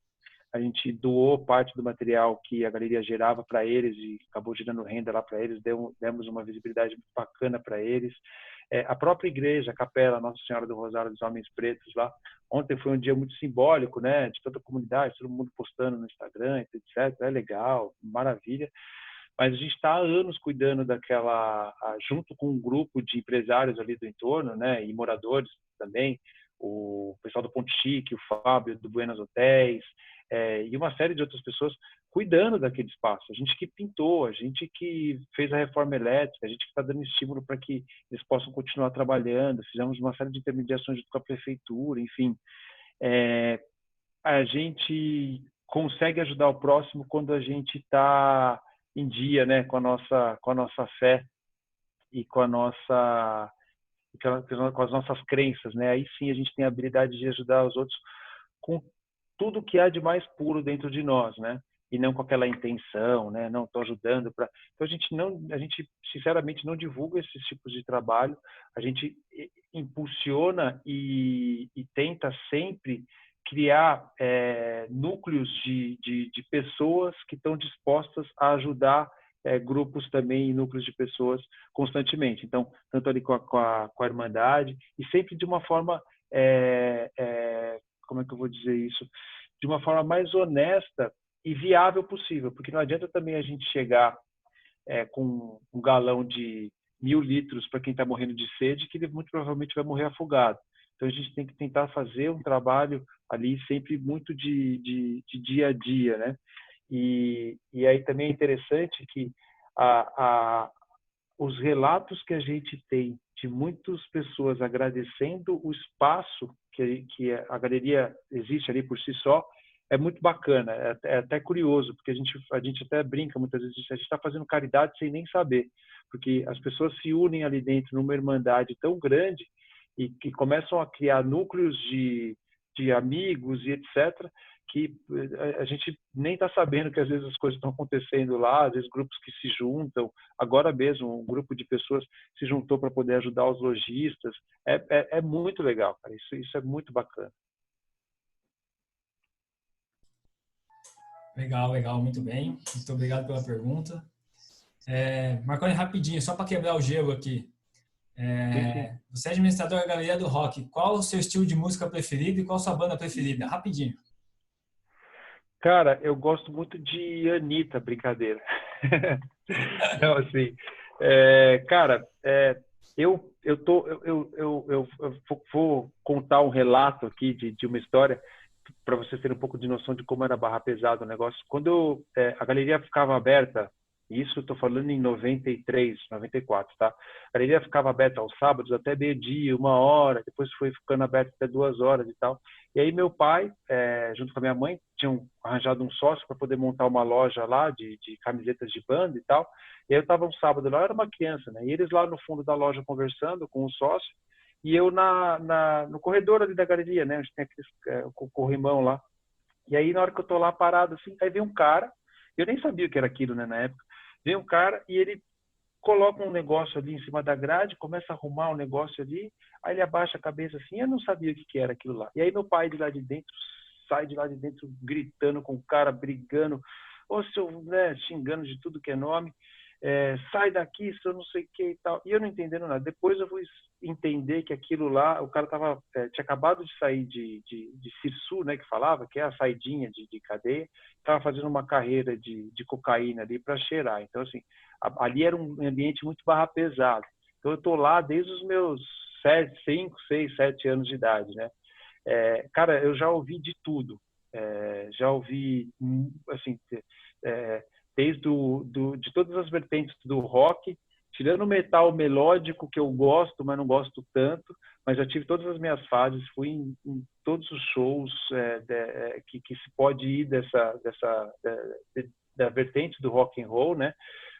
a gente doou parte do material que a galeria gerava para eles e acabou gerando renda lá para eles, demos uma visibilidade muito bacana para eles. A própria igreja, a capela Nossa Senhora do Rosário dos Homens Pretos lá, ontem foi um dia muito simbólico, né, de toda a comunidade, todo mundo postando no Instagram, etc. É legal, maravilha. Mas a gente está há anos cuidando junto com um grupo de empresários ali do entorno, né, e moradores também, o pessoal do Ponte Chique, o Fábio do Buenos Hotéis, e uma série de outras pessoas cuidando daquele espaço. A gente que pintou, a gente que fez a reforma elétrica, a gente que está dando estímulo para que eles possam continuar trabalhando. Fizemos uma série de intermediações junto com a prefeitura, enfim. A gente consegue ajudar o próximo quando a gente está em dia, né, com a nossa fé e com as nossas crenças, né? Aí sim a gente tem a habilidade de ajudar os outros com tudo que há de mais puro dentro de nós, né? E não com aquela intenção, né? Não estou ajudando para. Então a gente sinceramente não divulga esses tipos de trabalho. A gente impulsiona e tenta sempre criar núcleos de pessoas que estão dispostas a ajudar grupos também e núcleos de pessoas constantemente. Então, tanto ali com a Irmandade e sempre de uma forma como é que eu vou dizer isso? De uma forma mais honesta e viável possível, porque não adianta também a gente chegar com um galão de 1.000 litros para quem está morrendo de sede, que ele muito provavelmente vai morrer afogado. Então a gente tem que tentar fazer um trabalho ali sempre muito de dia a dia, né? E aí também é interessante que os relatos que a gente tem de muitas pessoas agradecendo o espaço que a galeria existe ali por si só, é muito bacana, é até curioso, porque a gente até brinca muitas vezes, a gente está fazendo caridade sem nem saber, porque as pessoas se unem ali dentro numa irmandade tão grande e que começam a criar núcleos de amigos e etc., que a gente nem está sabendo que às vezes as coisas estão acontecendo lá, às vezes grupos que se juntam, agora mesmo um grupo de pessoas se juntou para poder ajudar os lojistas, é muito legal, cara. Isso é muito bacana. Legal, legal, muito bem. Muito obrigado pela pergunta. Marconi, rapidinho, só para quebrar o gelo aqui. Você é administrador da Galeria do Rock. Qual o seu estilo de música preferido e qual a sua banda preferida? Rapidinho. Cara, eu gosto muito de Anitta, brincadeira. Não, assim, cara, eu vou contar um relato aqui de uma história para vocês terem um pouco de noção de como era barra pesada o negócio. Quando a galeria ficava aberta, isso eu estou falando em 93, 94, tá? A galeria ficava aberta aos sábados até meio-dia, 1 hora, depois foi ficando aberta até 2 horas e tal. E aí meu pai, junto com a minha mãe, tinham arranjado um sócio para poder montar uma loja lá de camisetas de banda e tal. E aí eu estava um sábado lá, eu era uma criança, né? E eles lá no fundo da loja conversando com o sócio, e eu no corredor ali da galeria, né? Onde tem aqueles corrimão lá. E aí na hora que eu tô lá parado assim, aí vem um cara, eu nem sabia o que era aquilo, né, na época. Vem um cara e ele coloca um negócio ali em cima da grade, começa a arrumar um negócio ali, aí ele abaixa a cabeça assim, eu não sabia o que era aquilo lá. E aí meu pai de lá de dentro, sai de lá de dentro gritando com o cara, brigando, ou seu, né, xingando de tudo que é nome, sai daqui, seu não sei o que e tal. E eu não entendendo nada. Depois eu fui entender que aquilo lá, o cara tinha acabado de sair de Sirsu, né, que falava, que é a saidinha de cadeia, estava fazendo uma carreira de cocaína ali para cheirar. Então, assim, ali era um ambiente muito barra pesado. Então, eu estou lá desde os meus 5, 6, 7 anos de idade, né? Cara, eu já ouvi de tudo. Já ouvi, assim, desde de todas as vertentes do rock, tirando o metal melódico, que eu gosto, mas não gosto tanto, mas já tive todas as minhas fases, fui em todos os shows que se pode ir da vertente do rock and roll, né?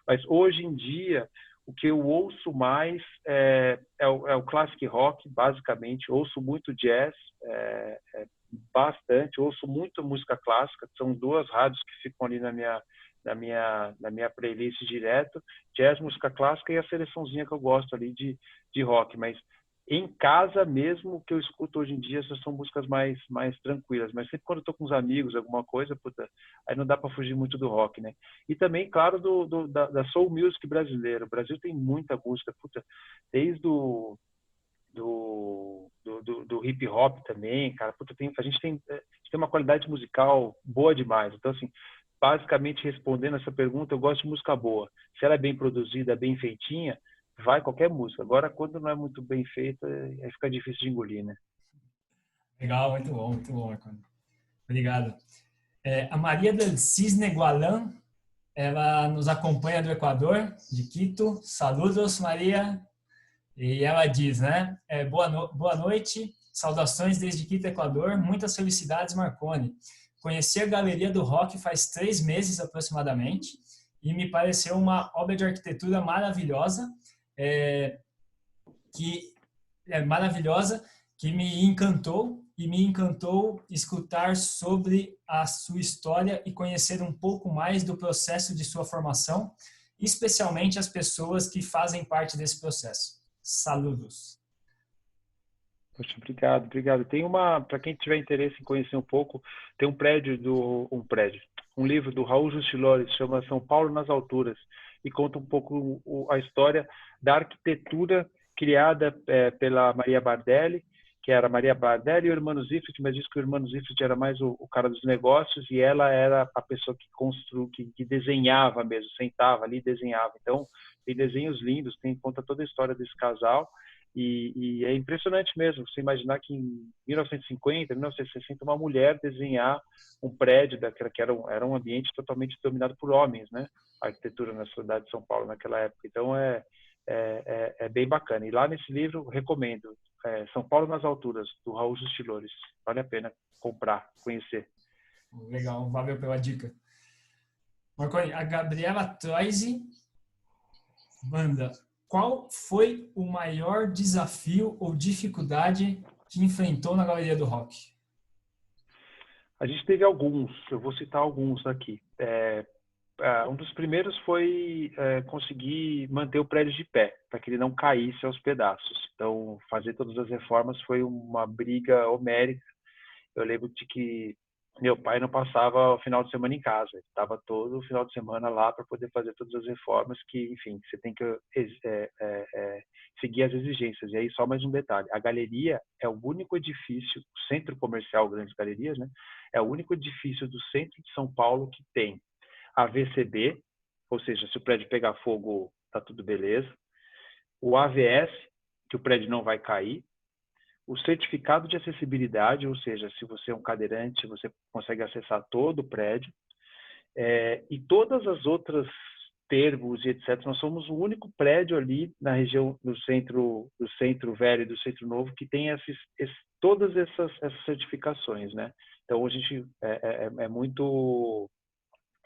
Mas hoje em dia, o que eu ouço mais é o classic rock, basicamente. Ouço muito jazz, bastante. Ouço muito música clássica. São 2 rádios que ficam ali na minha playlist direto. Jazz, música clássica e a seleçãozinha que eu gosto ali de rock. Mas em casa mesmo, o que eu escuto hoje em dia essas são músicas mais tranquilas. Mas sempre quando eu tô com os amigos, alguma coisa, puta, aí não dá para fugir muito do rock, né? E também, claro, da soul music brasileira. O Brasil tem muita música, puta, desde do hip hop também, cara. Puta, a gente tem uma qualidade musical boa demais. Então, assim, basicamente respondendo essa pergunta, eu gosto de música boa. Se ela é bem produzida, bem feitinha, vai qualquer música. Agora, quando não é muito bem feita, aí fica difícil de engolir, né? Legal, muito bom, Marconi. Obrigado. A Maria del Cisne Gualan, ela nos acompanha do Equador, de Quito. Saludos, Maria. E ela diz, né? Boa noite, saudações desde Quito, Equador. Muitas felicidades, Marconi. Conheci a Galeria do Rock faz 3 meses aproximadamente e me pareceu uma obra de arquitetura maravilhosa, que me encantou escutar sobre a sua história e conhecer um pouco mais do processo de sua formação, especialmente as pessoas que fazem parte desse processo. Saludos. Poxa, obrigado. Tem para quem tiver interesse em conhecer um pouco, tem um livro do Raul Justilori, chama São Paulo nas Alturas, e conta um pouco a história da arquitetura criada pela Maria Bardelli, que era Maria Bardelli e o Hermano Zifrit, mas diz que o Hermano Zifrit era mais o cara dos negócios e ela era a pessoa que desenhava mesmo, sentava ali e desenhava. Então, tem desenhos lindos, conta toda a história desse casal. E é impressionante mesmo você imaginar que em 1950, 1960, uma mulher desenhar um prédio que era um ambiente totalmente dominado por homens, né? A arquitetura na cidade de São Paulo naquela época. Então é bem bacana. E lá nesse livro, recomendo, São Paulo nas Alturas, do Raul Justilores. Vale a pena comprar, conhecer. Legal, valeu pela dica. Marconi, a Gabriela Troisi manda: qual foi o maior desafio ou dificuldade que enfrentou na Galeria do Rock? A gente teve alguns, eu vou citar alguns aqui. Um dos primeiros foi conseguir manter o prédio de pé, para que ele não caísse aos pedaços. Então, fazer todas as reformas foi uma briga homérica. Eu lembro de que meu pai não passava o final de semana em casa, ele estava todo o final de semana lá para poder fazer todas as reformas que, enfim, você tem que seguir as exigências. E aí, só mais um detalhe, a galeria é o único edifício, o Centro Comercial Grandes Galerias, né? É o único edifício do centro de São Paulo que tem a VCB, ou seja, se o prédio pegar fogo, tá tudo beleza. O AVS, que o prédio não vai cair. O certificado de acessibilidade, ou seja, se você é um cadeirante, você consegue acessar todo o prédio. E todas as outras termos e etc. Nós somos o único prédio ali na região do centro velho e do centro novo que tem todas essas certificações, né? Então, a gente é muito...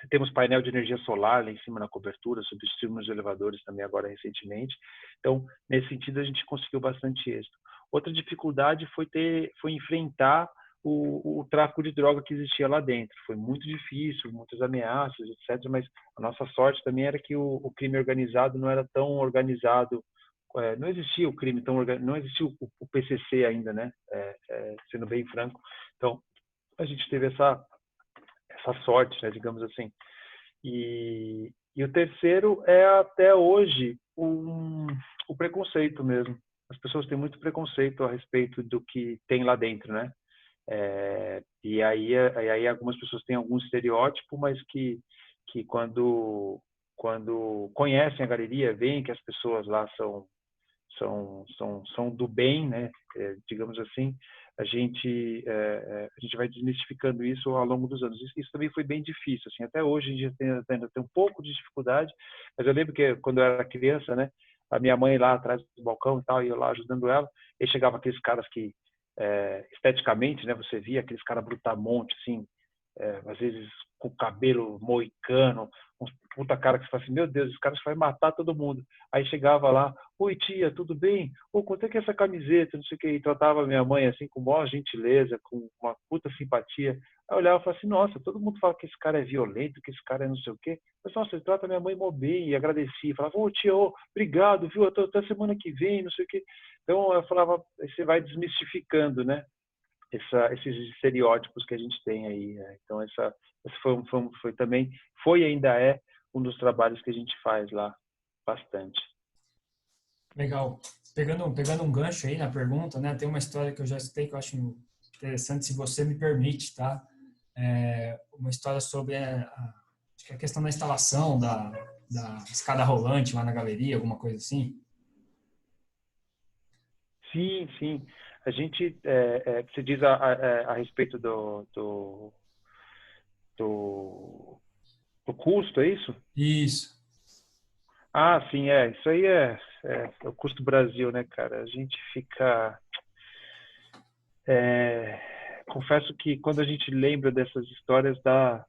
Temos painel de energia solar lá em cima na cobertura, substituímos os elevadores também agora recentemente. Então, nesse sentido, a gente conseguiu bastante êxito. Outra dificuldade foi enfrentar o tráfico de droga que existia lá dentro. Foi muito difícil, muitas ameaças, etc. Mas a nossa sorte também era que o crime organizado não era tão organizado. Não existia o crime tão organizado, não existia o PCC ainda, né? Sendo bem franco. Então, a gente teve essa sorte, né, digamos assim. E o terceiro é, até hoje, o preconceito mesmo. As pessoas têm muito preconceito a respeito do que tem lá dentro, né? E aí algumas pessoas têm algum estereótipo, mas que quando conhecem a galeria, veem que as pessoas lá são do bem, né? Digamos assim, a gente vai desmistificando isso ao longo dos anos. Isso também foi bem difícil, assim. Até hoje a gente ainda tem um pouco de dificuldade, mas eu lembro que quando eu era criança, né, a minha mãe lá atrás do balcão e tal, e eu lá ajudando ela, e chegava aqueles caras que esteticamente, né, você via aqueles caras brutamonte, assim, às vezes com cabelo moicano, uns puta cara que você fala assim, meu Deus, esse cara vai matar todo mundo. Aí chegava lá, oi tia, tudo bem? Quanto é que é essa camiseta? Não sei o que, e tratava minha mãe assim com maior gentileza, com uma puta simpatia. Aí eu olhava e falava assim, nossa, todo mundo fala que esse cara é violento, que esse cara é não sei o quê. Mas nossa, ele trata minha mãe mó bem, e agradecia, falava, tia, obrigado, viu? Até semana que vem, não sei o quê. Então eu falava, você vai desmistificando, né? Esses estereótipos que a gente tem aí, né? Então esse foi também, foi e ainda é um dos trabalhos que a gente faz lá bastante. Legal. Pegando um gancho aí na pergunta, né? Tem uma história que eu já citei que eu acho interessante, se você me permite, tá? Uma história sobre acho que a questão da instalação da escada rolante lá na galeria, alguma coisa assim. Sim, sim. A gente, você diz a respeito do custo, é isso? Isso. Ah, sim, isso aí é o custo Brasil, né, cara? A gente fica... confesso que quando a gente lembra dessas histórias, dá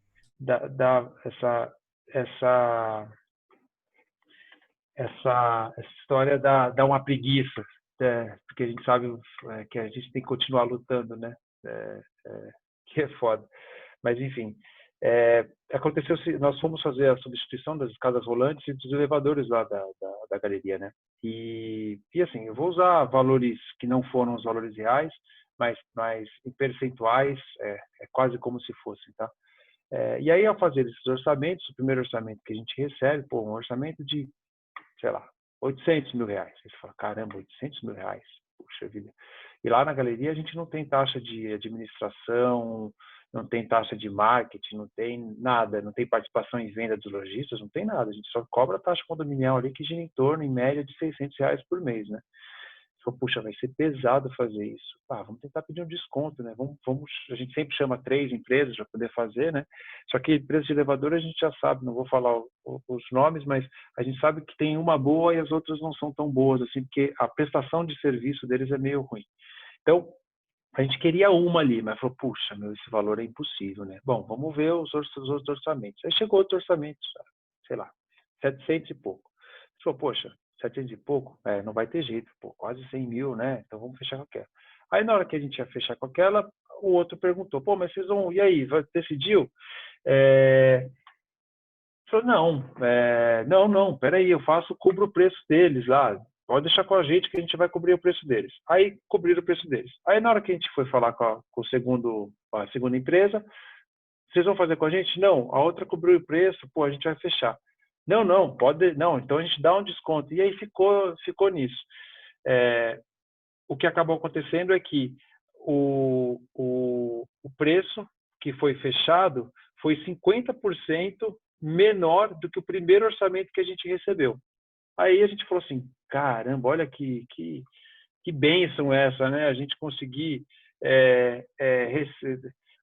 essa história dá uma preguiça, porque a gente sabe que a gente tem que continuar lutando, né? Que é foda. Mas, enfim, aconteceu, nós fomos fazer a substituição das escadas rolantes e dos elevadores lá da galeria, né? E assim, eu vou usar valores que não foram os valores reais, mas em percentuais, é quase como se fossem, tá? E aí, ao fazer esses orçamentos, o primeiro orçamento que a gente recebe, um orçamento de, sei lá, 800 mil reais. Você fala, caramba, 800 mil reais, puxa vida. E lá na galeria a gente não tem taxa de administração, não tem taxa de marketing, não tem nada, não tem participação em venda dos lojistas, não tem nada. A gente só cobra a taxa condominial ali que gira em torno, em média, de 600 reais por mês, né? Falou, puxa, vai ser pesado fazer isso. Vamos tentar pedir um desconto, né? A gente sempre chama 3 empresas para poder fazer, né? Só que empresas de elevador a gente já sabe, não vou falar os nomes, mas a gente sabe que tem uma boa e as outras não são tão boas, assim, porque a prestação de serviço deles é meio ruim. Então, a gente queria uma ali, mas falou, puxa, esse valor é impossível, né? Bom, vamos ver os outros orçamentos. Aí chegou outro orçamento, sei lá, 700 e pouco. A gente falou, poxa, 700 e pouco? Não vai ter jeito, pô, quase 100 mil, né? Então vamos fechar com aquela. Aí na hora que a gente ia fechar com aquela, o outro perguntou, pô, mas vocês vão, e aí, decidiu? Falou, não, peraí, cubro o preço deles lá. Pode deixar com a gente que a gente vai cobrir o preço deles. Aí, cobriram o preço deles. Aí, na hora que a gente foi falar com a segunda empresa, vocês vão fazer com a gente? Não, a outra cobriu o preço, pô, a gente vai fechar. Não, então a gente dá um desconto. E aí ficou nisso. O que acabou acontecendo é que o preço que foi fechado foi 50% menor do que o primeiro orçamento que a gente recebeu. Aí a gente falou assim, caramba, olha que bênção essa, né? A gente conseguir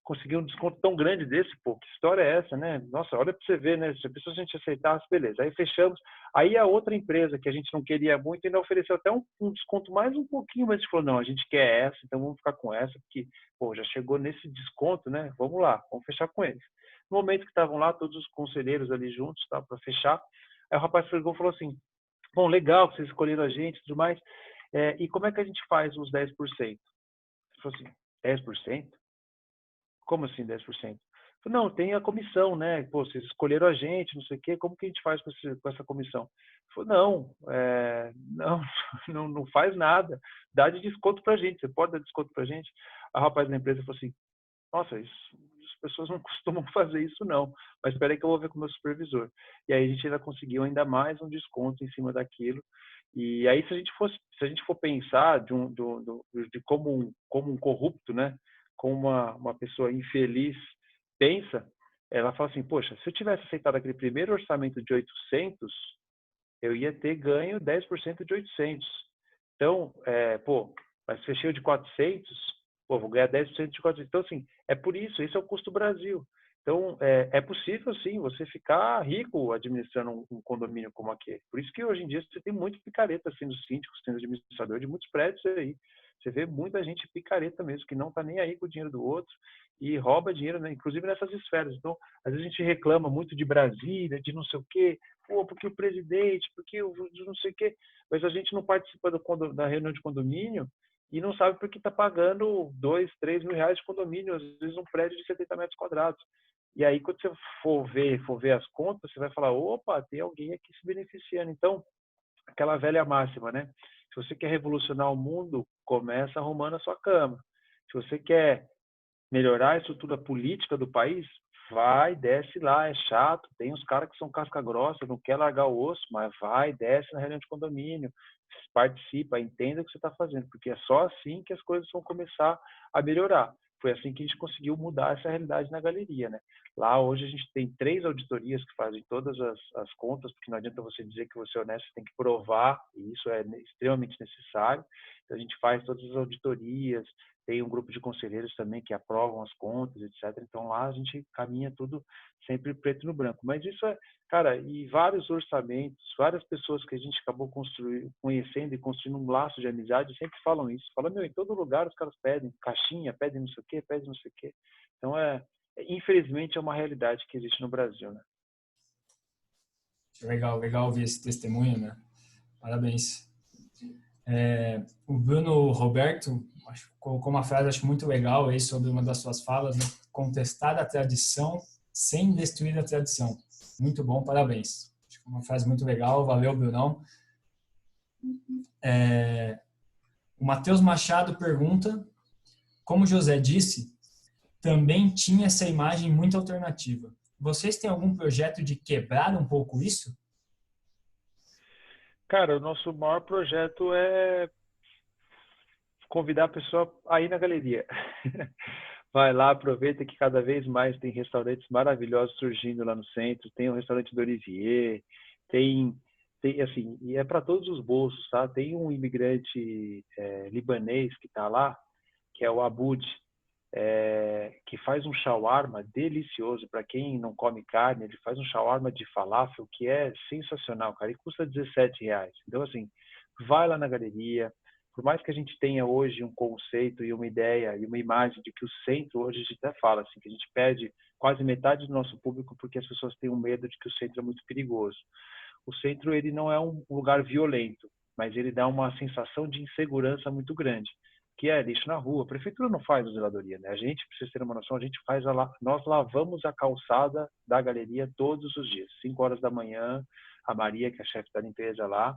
conseguir um desconto tão grande desse, pô, que história é essa, né? Nossa, olha para você ver, né? Se a pessoa a gente aceitasse, beleza. Aí fechamos. Aí a outra empresa que a gente não queria muito ainda ofereceu até um desconto mais um pouquinho, mas a gente falou, não, a gente quer essa, então vamos ficar com essa, porque, pô, já chegou nesse desconto, né? Vamos lá, vamos fechar com eles. No momento que estavam lá, todos os conselheiros ali juntos, tá, para fechar, aí o rapaz pegou e falou assim, bom, legal que vocês escolheram a gente e tudo mais, e como é que a gente faz os 10%? Ele falou assim, 10%? Como assim 10%? Não, tem a comissão, né? Pô, vocês escolheram a gente, não sei o quê, como que a gente faz com essa comissão? Falou, não faz nada, dá de desconto pra gente, você pode dar desconto pra gente? A rapaz da empresa falou assim, nossa, as pessoas não costumam fazer isso não, mas espera aí que eu vou ver com o meu supervisor. E aí a gente ainda conseguiu ainda mais um desconto em cima daquilo. E aí se a gente for pensar de como um corrupto, né, como uma pessoa infeliz pensa, ela fala assim, poxa, se eu tivesse aceitado aquele primeiro orçamento de 800, eu ia ter ganho 10% de 800. Então, mas fechei o de 400, pô, vou ganhar 10% de 400. Então, assim, é por isso, esse é o custo Brasil. Então, é possível, sim, você ficar rico administrando um condomínio como aquele. Por isso que, hoje em dia, você tem muito picareta sendo síndico, sendo administrador de muitos prédios aí. Você vê muita gente picareta mesmo, que não está nem aí com o dinheiro do outro e rouba dinheiro, né? Inclusive nessas esferas. Então, às vezes a gente reclama muito de Brasília, de não sei o quê, pô, porque o presidente, porque o não sei o quê, mas a gente não participa da reunião de condomínio e não sabe porque está pagando 2, 3 mil reais de condomínio, às vezes um prédio de 70 metros quadrados. E aí, quando você for ver as contas, você vai falar, opa, tem alguém aqui se beneficiando. Então, aquela velha máxima, né? Se você quer revolucionar o mundo, começa arrumando a sua cama. Se você quer melhorar a estrutura política do país, vai, desce lá, é chato. Tem uns caras que são casca grossa, não quer largar o osso, mas vai, desce na reunião de condomínio, participa, entenda o que você está fazendo, porque é só assim que as coisas vão começar a melhorar. Foi assim que a gente conseguiu mudar essa realidade na galeria, né? Lá hoje a gente tem 3 auditorias que fazem todas as contas, porque não adianta você dizer que você é honesto, você tem que provar, e isso é extremamente necessário. Então a gente faz todas as auditorias, tem um grupo de conselheiros também que aprovam as contas, etc. Então lá a gente caminha tudo sempre preto no branco. Mas isso cara, e vários orçamentos, várias pessoas que a gente acabou conhecendo e construindo um laço de amizade sempre falam isso. Falam, em todo lugar os caras pedem caixinha, pedem não sei o quê, pedem não sei o quê. Então infelizmente é uma realidade que existe no Brasil, né? Legal ouvir esse testemunho, né? Parabéns. O Bruno Roberto colocou uma frase, acho muito legal aí, sobre uma das suas falas, né? Contestar a tradição sem destruir a tradição. Muito bom, parabéns. Acho que é uma frase muito legal, valeu, Brunão. O Matheus Machado pergunta, como José disse, também tinha essa imagem muito alternativa. Vocês têm algum projeto de quebrar um pouco isso? Cara, o nosso maior projeto é convidar a pessoa a ir na galeria. Vai lá, aproveita que cada vez mais tem restaurantes maravilhosos surgindo lá no centro. Tem o restaurante do Olivier, tem tem assim, e é para todos os bolsos, tá? Tem um imigrante libanês que está lá, que é o Abud, que faz um shawarma delicioso. Para quem não come carne, ele faz um shawarma de falafel que é sensacional, cara, e custa R$ 17. Então, assim, vai lá na galeria. Por mais que a gente tenha hoje um conceito e uma ideia e uma imagem de que o centro, hoje a gente até fala assim, que a gente perde quase metade do nosso público porque as pessoas têm um medo de que o centro é muito perigoso. O centro, ele não é um lugar violento, mas ele dá uma sensação de insegurança muito grande, que é lixo na rua. A prefeitura não faz zeladoria, né? A gente, para vocês terem uma noção, a gente faz nós lavamos a calçada da galeria todos os dias, 5 horas da manhã. A Maria, que é a chefe da limpeza lá,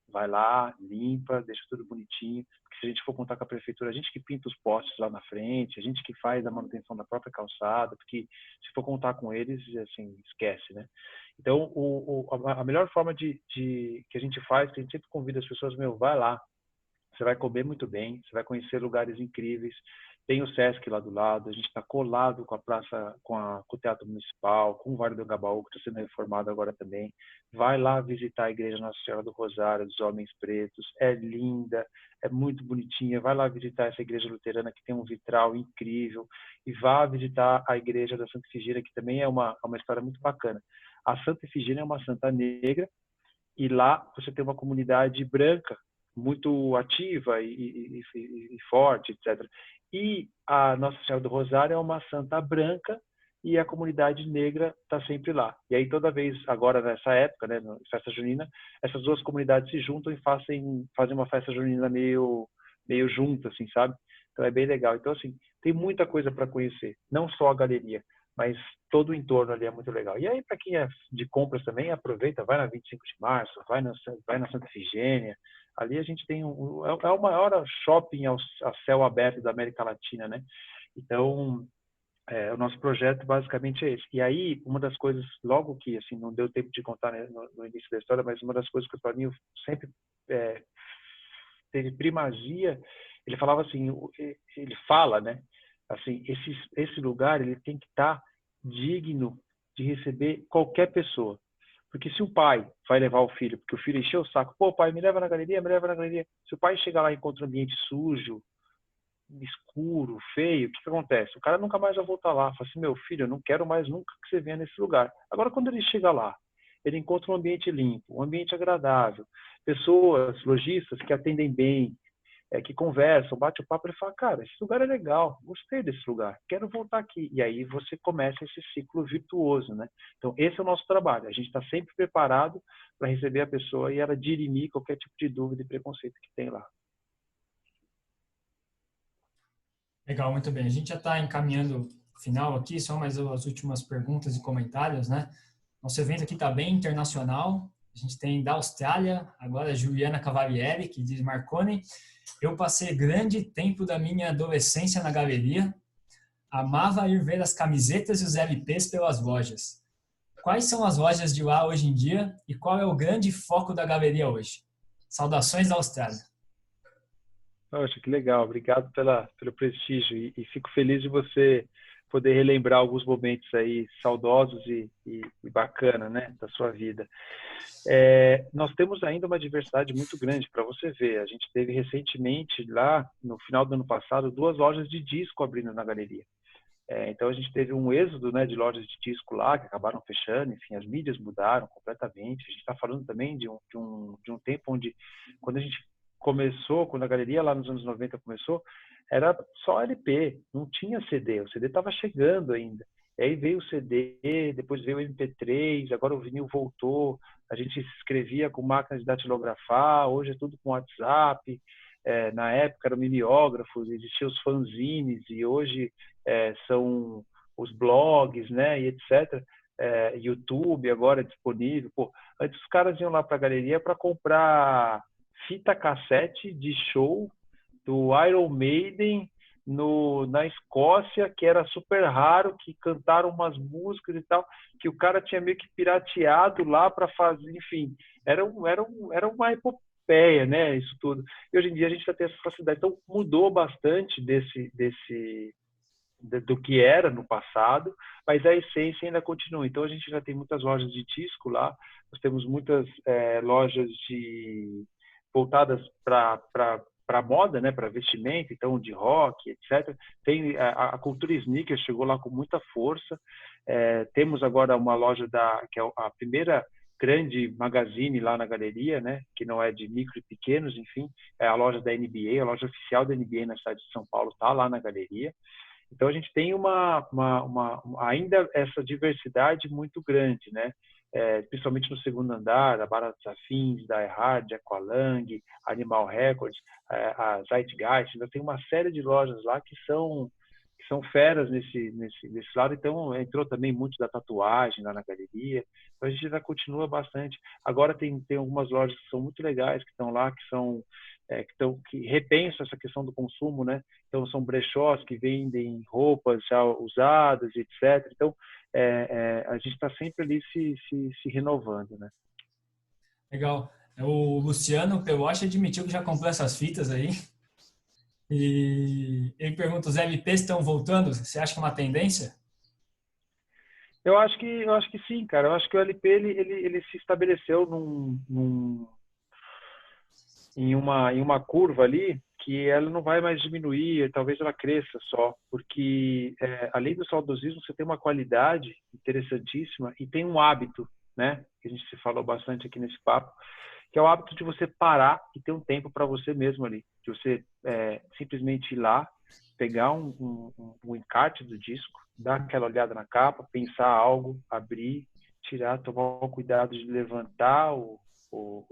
vai lá, limpa, deixa tudo bonitinho. Porque se a gente for contar com a prefeitura, a gente que pinta os postes lá na frente, a gente que faz a manutenção da própria calçada, porque se for contar com eles, assim, esquece, né? Então, a melhor forma que a gente faz, que a gente sempre convida as pessoas, vai lá, você vai comer muito bem, você vai conhecer lugares incríveis. Tem o Sesc lá do lado, a gente está colado com a praça, com o Teatro Municipal, com o Vale do Angabaú, que está sendo reformado agora também. Vai lá visitar a Igreja Nossa Senhora do Rosário, dos Homens Pretos. É linda, é muito bonitinha. Vai lá visitar essa igreja luterana que tem um vitral incrível. E vá visitar a Igreja da Santa Efigênia, que também é uma história muito bacana. A Santa Efigênia é uma santa negra e lá você tem uma comunidade branca muito ativa e forte, etc. E a Nossa Senhora do Rosário é uma santa branca e a comunidade negra está sempre lá. E aí toda vez, agora nessa época, né, festa junina, essas duas comunidades se juntam e fazem uma festa junina meio junto, assim, sabe? Então é bem legal. Então, assim, tem muita coisa para conhecer, não só a galeria, mas todo o entorno ali é muito legal. E aí, para quem é de compras também, aproveita, vai na 25 de março, vai na Santa Efigênia. Ali a gente tem é o maior shopping a céu aberto da América Latina, né? Então, o nosso projeto basicamente é esse. E aí, uma das coisas, logo que, assim, não deu tempo de contar, né, no início da história, mas uma das coisas que o Toninho sempre teve primazia, ele falava assim, ele fala, né? Assim, esse lugar, ele tem que estar digno de receber qualquer pessoa. Porque se o pai vai levar o filho, porque o filho encheu o saco, pô, pai, me leva na galeria, me leva na galeria. Se o pai chegar lá e encontra um ambiente sujo, escuro, feio, o que acontece? O cara nunca mais vai voltar lá. Fala assim, meu filho, eu não quero mais nunca que você venha nesse lugar. Agora, quando ele chega lá, ele encontra um ambiente limpo, um ambiente agradável, pessoas, lojistas que atendem bem, que conversam, bate o papo, ele fala, cara, esse lugar é legal, gostei desse lugar, quero voltar aqui. E aí você começa esse ciclo virtuoso, né? Então, esse é o nosso trabalho. A gente está sempre preparado para receber a pessoa e ela dirimir qualquer tipo de dúvida e preconceito que tem lá. Legal, muito bem. A gente já está encaminhando o final aqui, só mais as últimas perguntas e comentários, né? Nosso evento aqui está bem internacional. A gente tem da Austrália, agora a Juliana Cavalieri, que diz, Marconi, eu passei grande tempo da minha adolescência na galeria, amava ir ver as camisetas e os LPs pelas lojas. Quais são as lojas de lá hoje em dia e qual é o grande foco da galeria hoje? Saudações da Austrália. Poxa, que legal. Obrigado pelo prestígio e fico feliz de você poder relembrar alguns momentos aí saudosos e bacana, né, da sua vida. Nós temos ainda uma diversidade muito grande para você ver. A gente teve recentemente lá, no final do ano passado, 2 lojas de disco abrindo na galeria. Então a gente teve um êxodo, né, de lojas de disco lá que acabaram fechando. Enfim, as mídias mudaram completamente. A gente está falando também de um tempo onde, quando a gente começou, quando a galeria lá nos anos 90 começou, era só LP, não tinha CD, o CD estava chegando ainda. E aí veio o CD, depois veio o MP3, agora o vinil voltou, a gente escrevia com máquina de datilografar, hoje é tudo com WhatsApp, na época eram mimeógrafos, existiam os fanzines, e hoje são os blogs, né, e etc. YouTube agora é disponível. Pô, antes os caras iam lá para a galeria para comprar fita cassete de show do Iron Maiden na Escócia, que era super raro, que cantaram umas músicas e tal, que o cara tinha meio que pirateado lá para fazer, enfim, era uma epopeia, né, isso tudo. E hoje em dia a gente já tem essa facilidade. Então mudou bastante do que era no passado, mas a essência ainda continua. Então a gente já tem muitas lojas de disco lá, nós temos muitas lojas voltadas para moda, né, para vestimento, então de rock, etc. Tem a cultura sneaker chegou lá com muita força. Temos agora uma loja que é a primeira grande magazine lá na galeria, né, que não é de micro e pequenos, enfim, é a loja da NBA, a loja oficial da NBA na cidade de São Paulo está lá na galeria. Então a gente tem ainda essa diversidade muito grande, né? Principalmente no segundo andar, a Barra dos Afins, da Erhard, Aqualung, Animal Records, a Zeitgeist. Ainda tem uma série de lojas lá que são feras nesse lado. Então entrou também muito da tatuagem lá na galeria. Então a gente ainda continua bastante. Agora tem algumas lojas que são muito legais que estão lá, que repensam essa questão do consumo, né? Então são brechós que vendem roupas já usadas, etc. Então a gente está sempre ali se renovando, né? Legal. O Luciano Peloche admitiu que já comprou essas fitas aí. E ele pergunta, os LPs estão voltando? Você acha que é uma tendência? Eu acho que sim, cara. Eu acho que o LP ele se estabeleceu em uma curva ali que ela não vai mais diminuir, talvez ela cresça só, porque além do saudosismo você tem uma qualidade interessantíssima e tem um hábito, né? Que a gente se falou bastante aqui nesse papo, que é o hábito de você parar e ter um tempo para você mesmo ali, de você simplesmente ir lá, pegar um encarte do disco, dar aquela olhada na capa, pensar algo, abrir, tirar, tomar o cuidado de levantar o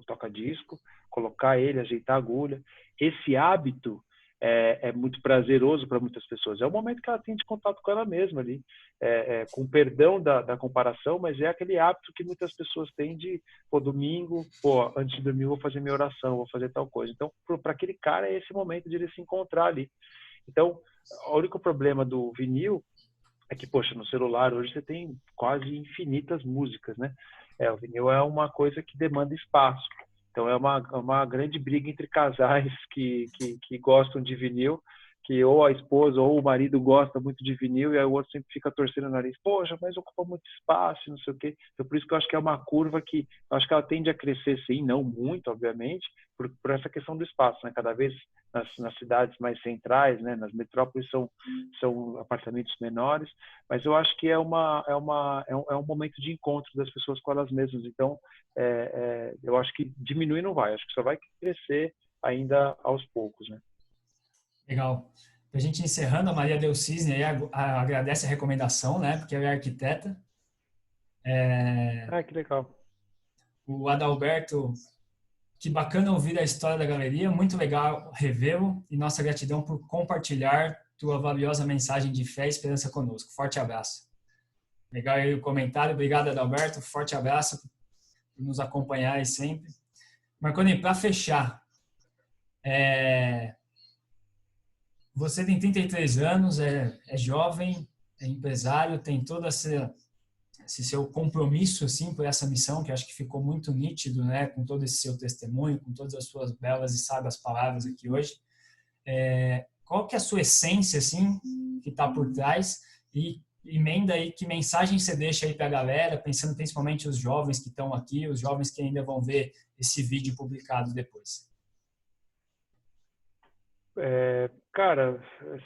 toca-disco, colocar ele, ajeitar a agulha. Esse hábito é muito prazeroso para muitas pessoas. É o momento que ela tem de contato com ela mesma ali, com perdão da comparação, mas é aquele hábito que muitas pessoas têm de, domingo, antes de dormir eu vou fazer minha oração, vou fazer tal coisa. Então, para aquele cara é esse momento de ele se encontrar ali. Então, o único problema do vinil é que, poxa, no celular hoje você tem quase infinitas músicas, né? O vinil é uma coisa que demanda espaço. Então é uma grande briga entre casais que gostam de vinil, que ou a esposa ou o marido gosta muito de vinil e aí o outro sempre fica torcendo o nariz. Poxa, mas ocupa muito espaço, não sei o quê. Então por isso que eu acho que é uma curva que eu acho que ela tende a crescer sim, não muito, obviamente, por essa questão do espaço, né? Cada vez nas cidades mais centrais, né? Nas metrópoles são apartamentos menores, mas eu acho que é um momento de encontro das pessoas com elas mesmas. Então eu acho que diminuir não vai, acho que só vai crescer ainda aos poucos, né? Legal. A gente encerrando, a Maria Del Cisne aí agradece a recomendação, né? Porque ela é arquiteta. Que legal. O Adalberto, que bacana ouvir a história da galeria, muito legal revê-lo e nossa gratidão por compartilhar tua valiosa mensagem de fé e esperança conosco. Forte abraço. Legal aí o comentário. Obrigado, Adalberto. Forte abraço por nos acompanhar aí sempre. Marconi, para fechar, você tem 33 anos, é jovem, é empresário, tem todo esse seu compromisso assim por essa missão, que acho que ficou muito nítido, né, com todo esse seu testemunho, com todas as suas belas e sábias palavras aqui hoje. Qual que é a sua essência assim que está por trás e emenda aí que mensagem você deixa aí para a galera, pensando principalmente os jovens que estão aqui, os jovens que ainda vão ver esse vídeo publicado depois. Cara,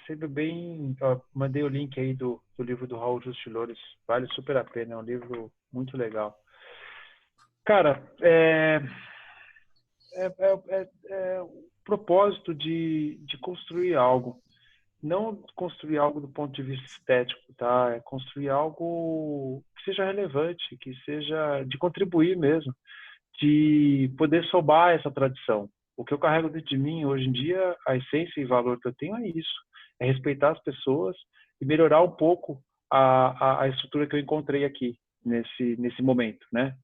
sendo bem, mandei o link aí do livro do Raul Justilores, vale super a pena, é um livro muito legal. Cara, o propósito de construir algo, não construir algo do ponto de vista estético, tá? É construir algo que seja relevante, que seja de contribuir mesmo, de poder somar essa tradição. O que eu carrego dentro de mim hoje em dia, a essência e valor que eu tenho é isso, é respeitar as pessoas e melhorar um pouco a estrutura que eu encontrei aqui nesse momento, né?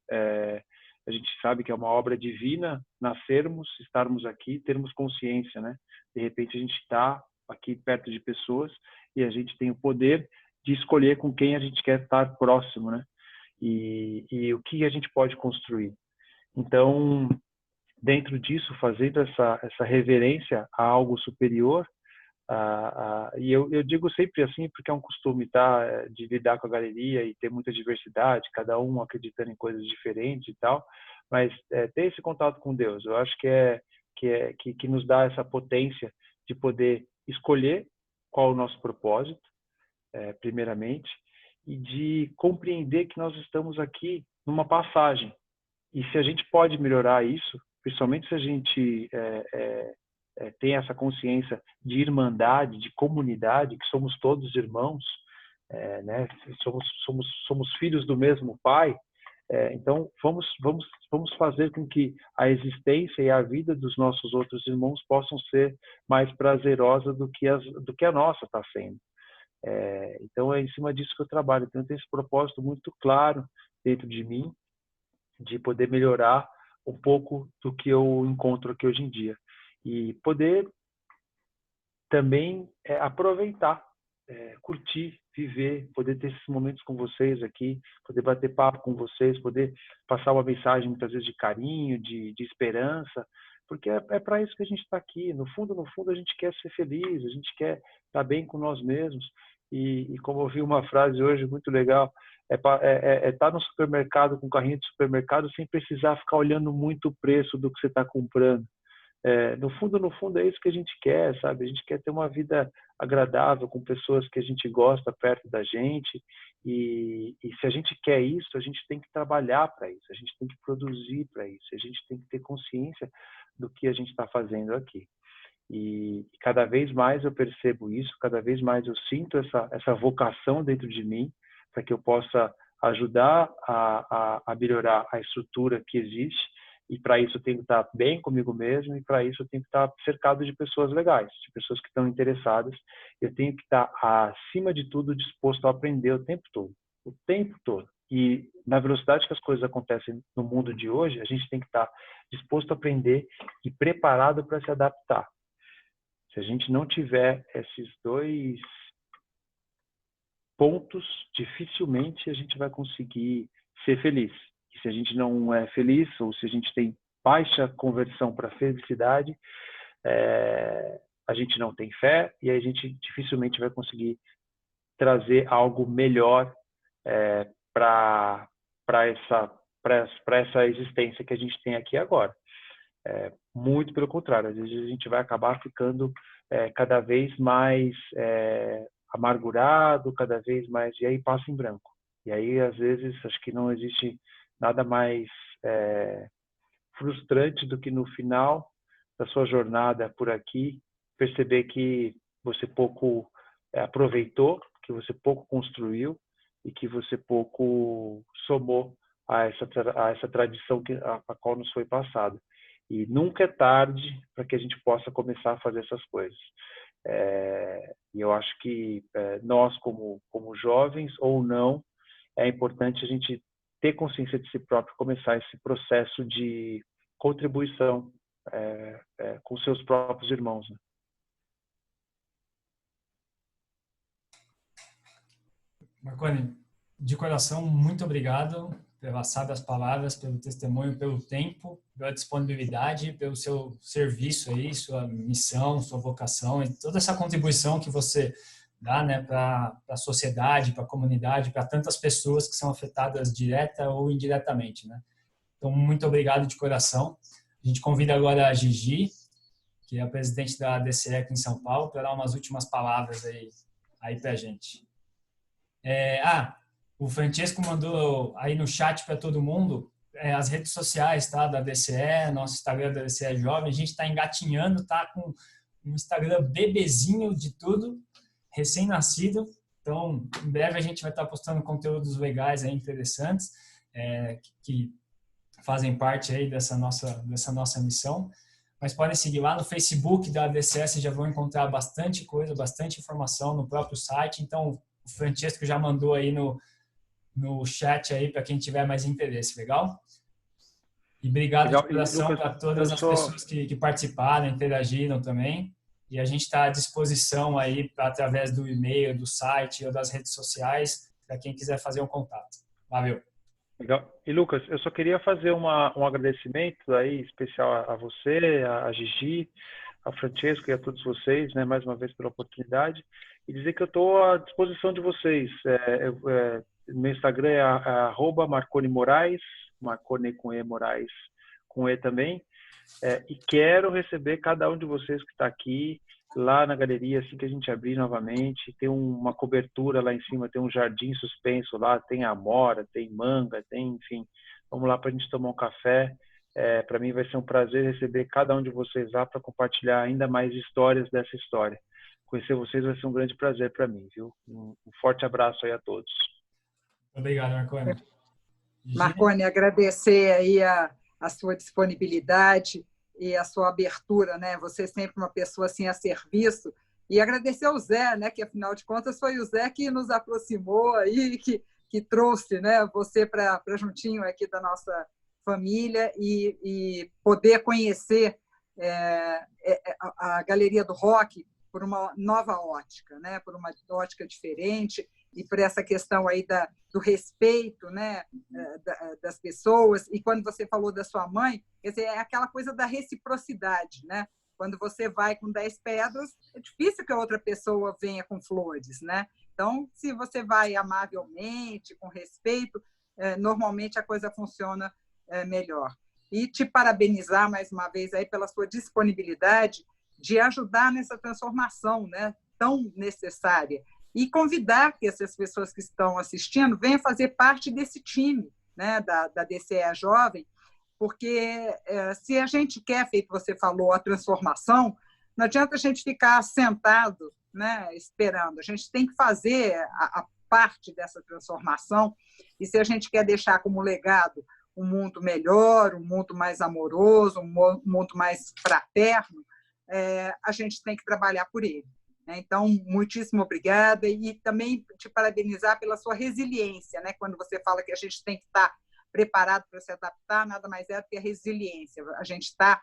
A gente sabe que é uma obra divina nascermos, estarmos aqui, termos consciência, né? De repente a gente está aqui perto de pessoas e a gente tem o poder de escolher com quem a gente quer estar próximo, né? E o que a gente pode construir. Então, dentro disso, fazendo essa reverência a algo superior, E eu digo sempre assim porque é um costume, tá? De lidar com a galeria e ter muita diversidade, cada um acreditando em coisas diferentes e tal, mas ter esse contato com Deus, eu acho que nos dá essa potência de poder escolher qual é o nosso propósito, primeiramente, e de compreender que nós estamos aqui numa passagem. E se a gente pode melhorar isso, principalmente se a gente tem essa consciência de irmandade, de comunidade, que somos todos irmãos, né? Somos filhos do mesmo Pai. Então, vamos fazer com que a existência e a vida dos nossos outros irmãos possam ser mais prazerosa do que a nossa está sendo. Então, é em cima disso que eu trabalho. Então, eu tenho esse propósito muito claro dentro de mim, de poder melhorar um pouco do que eu encontro aqui hoje em dia. E poder também aproveitar, curtir, viver, poder ter esses momentos com vocês aqui, poder bater papo com vocês, poder passar uma mensagem muitas vezes de carinho, de esperança, porque é para isso que a gente está aqui. No fundo, a gente quer ser feliz, a gente quer estar bem com nós mesmos. E como eu vi uma frase hoje muito legal, estar no supermercado com o carrinho de supermercado sem precisar ficar olhando muito o preço do que você está comprando. No fundo é isso que a gente quer, sabe? A gente quer ter uma vida agradável com pessoas que a gente gosta perto da gente e se a gente quer isso, a gente tem que trabalhar para isso, a gente tem que produzir para isso, a gente tem que ter consciência do que a gente está fazendo aqui. E cada vez mais eu percebo isso, cada vez mais eu sinto essa vocação dentro de mim para que eu possa ajudar a melhorar a estrutura que existe. E para isso eu tenho que estar bem comigo mesmo e para isso eu tenho que estar cercado de pessoas legais, de pessoas que estão interessadas. Eu tenho que estar, acima de tudo, disposto a aprender o tempo todo. O tempo todo. E na velocidade que as coisas acontecem no mundo de hoje, a gente tem que estar disposto a aprender e preparado para se adaptar. Se a gente não tiver esses dois pontos, dificilmente a gente vai conseguir ser feliz. E se a gente não é feliz, ou se a gente tem baixa conversão para felicidade, a gente não tem fé e a gente dificilmente vai conseguir trazer algo melhor para essa existência que a gente tem aqui agora. Muito pelo contrário, às vezes a gente vai acabar ficando cada vez mais amargurado, cada vez mais, e aí passa em branco. E aí, às vezes, acho que não existe nada mais frustrante do que no final da sua jornada por aqui, perceber que você pouco aproveitou, que você pouco construiu e que você pouco somou a essa tradição a qual nos foi passada. E nunca é tarde para que a gente possa começar a fazer essas coisas. E eu acho que nós, como jovens ou não, é importante a gente ter consciência de si próprio, começar esse processo de contribuição com seus próprios irmãos. Né? Marconi, de coração, muito obrigado pelas sábias palavras, pelo testemunho, pelo tempo, pela disponibilidade, pelo seu serviço aí, sua missão, sua vocação e toda essa contribuição que você dá, né, para a sociedade, para a comunidade, para tantas pessoas que são afetadas direta ou indiretamente, né? Então, muito obrigado de coração. A gente convida agora a Gigi, que é a presidente da DCE aqui em São Paulo, para dar umas últimas palavras aí para a gente. O Francesco mandou aí no chat para todo mundo as redes sociais, tá, da DCE, nosso Instagram da DCE Jovem. A gente está engatinhando, tá com um Instagram bebezinho de tudo, recém-nascido. Então, em breve a gente vai estar postando conteúdos legais aí, interessantes, que fazem parte aí dessa nossa missão. Mas podem seguir lá no Facebook da DCE, vocês já vão encontrar bastante coisa, bastante informação no próprio site. Então, o Francesco já mandou aí no chat aí para quem tiver mais interesse, legal? E obrigado de coração para todas as pessoas que participaram, interagiram também. E a gente está à disposição aí através do e-mail, do site ou das redes sociais para quem quiser fazer um contato. Valeu. Legal. E Lucas, eu só queria fazer um agradecimento aí especial a você, a Gigi, a Francesco e a todos vocês, né, mais uma vez pela oportunidade, e dizer que eu estou à disposição de vocês. Meu Instagram é @marcone_moraes, Marcone com E, Moraes com E também, e quero receber cada um de vocês que está aqui, lá na galeria, assim que a gente abrir novamente. Tem uma cobertura lá em cima, tem um jardim suspenso lá, tem amora, tem manga, tem, enfim. Vamos lá para a gente tomar um café. Para mim vai ser um prazer receber cada um de vocês lá para compartilhar ainda mais histórias dessa história. Conhecer vocês vai ser um grande prazer para mim, viu? Um forte abraço aí a todos. Obrigado, Marcone. Marcone, agradecer aí a sua disponibilidade e a sua abertura, né? Você é sempre uma pessoa assim a serviço. E agradecer ao Zé, né? Que afinal de contas foi o Zé que nos aproximou aí, que trouxe, né? Você para juntinho aqui da nossa família e poder conhecer a Galeria do Rock por uma nova ótica, né? Por uma ótica diferente e por essa questão aí do respeito, né? Das pessoas. E quando você falou da sua mãe, quer dizer, é aquela coisa da reciprocidade, né? Quando você vai com 10 pedras, é difícil que a outra pessoa venha com flores, né? Então, se você vai amavelmente, com respeito, normalmente a coisa funciona melhor. E te parabenizar mais uma vez aí pela sua disponibilidade de ajudar nessa transformação, né, tão necessária. E convidar que essas pessoas que estão assistindo venham fazer parte desse time, né, da DCE Jovem, porque se a gente quer, feito você falou, a transformação, não adianta a gente ficar sentado, né, esperando. A gente tem que fazer a parte dessa transformação, e se a gente quer deixar como legado um mundo melhor, um mundo mais amoroso, um mundo mais fraterno, a gente tem que trabalhar por ele. Então, muitíssimo obrigada e também te parabenizar pela sua resiliência, né? Quando você fala que a gente tem que estar preparado para se adaptar, nada mais é do que a resiliência. A gente está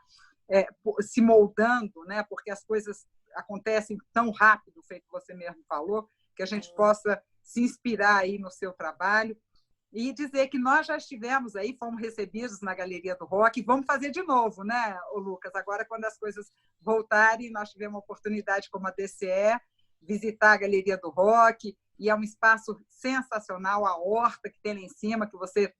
se moldando, né? Porque as coisas acontecem tão rápido, feito você mesmo falou, que a gente possa se inspirar aí no seu trabalho e dizer que nós já estivemos aí, fomos recebidos na Galeria do Rock, e vamos fazer de novo, né, Lucas? Agora, quando as coisas voltarem, nós tivemos uma oportunidade como a DCE, visitar a Galeria do Rock, e é um espaço sensacional, a horta que tem lá em cima, que você